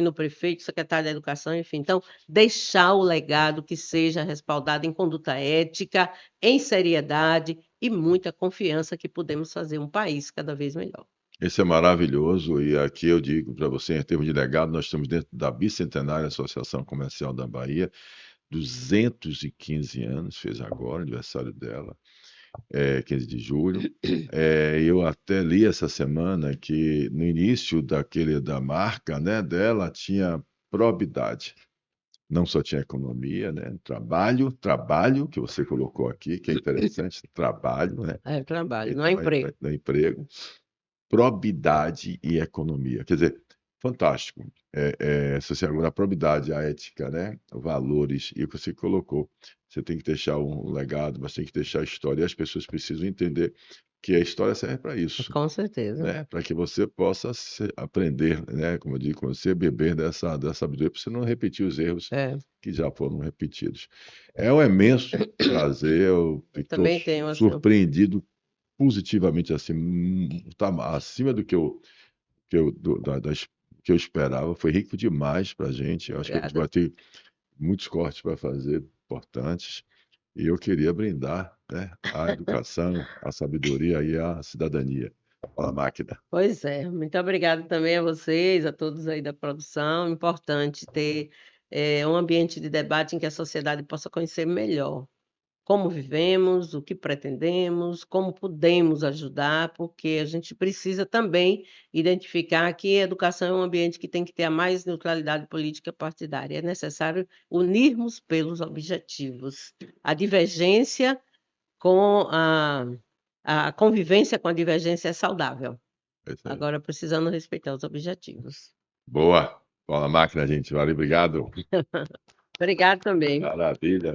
o prefeito, o secretário da educação, enfim. Então, deixar o legado que seja respaldado em conduta ética, em seriedade e muita confiança que podemos fazer um país cada vez melhor. Esse é maravilhoso, e aqui eu digo para você, em termos de legado, nós estamos dentro da Bicentenária Associação Comercial da Bahia, 215 anos, fez agora, aniversário dela. 15 de julho. Eu até li essa semana que no início da marca, né, dela tinha probidade. Não só tinha economia, né? Trabalho, que você colocou aqui, que é interessante, trabalho, né? É trabalho, não é Então, emprego. no emprego, probidade e economia. Quer dizer, fantástico. Agora, a probidade, a ética, né? Valores, e o que você colocou. Você tem que deixar um legado, mas tem que deixar a história. E as pessoas precisam entender que a história serve para isso, Com certeza. né? Para que você possa aprender, né? Como eu digo, você beber dessa sabedoria, para você não repetir os erros É. que já foram repetidos. É um imenso prazer, eu Eu estou também tenho, assim, surpreendido positivamente, assim, tá acima do que eu, que eu esperava. Foi rico demais para a gente. Eu acho que a gente vai obrigada. ter muitos cortes para fazer, importantes. E eu queria brindar, né, a educação, a sabedoria e a cidadania. Fala, máquina. Pois é, muito obrigada também a vocês, a todos aí da produção. Importante ter um ambiente de debate em que a sociedade possa conhecer melhor como vivemos, o que pretendemos, como podemos ajudar, porque a gente precisa também identificar que a educação é um ambiente que tem que ter a mais neutralidade política partidária. É necessário unirmos pelos objetivos. A divergência com a convivência com a divergência é saudável. É isso aí. Agora, precisando respeitar os objetivos. Boa. Fala, máquina, gente. Valeu, obrigado. Obrigado também. Maravilha,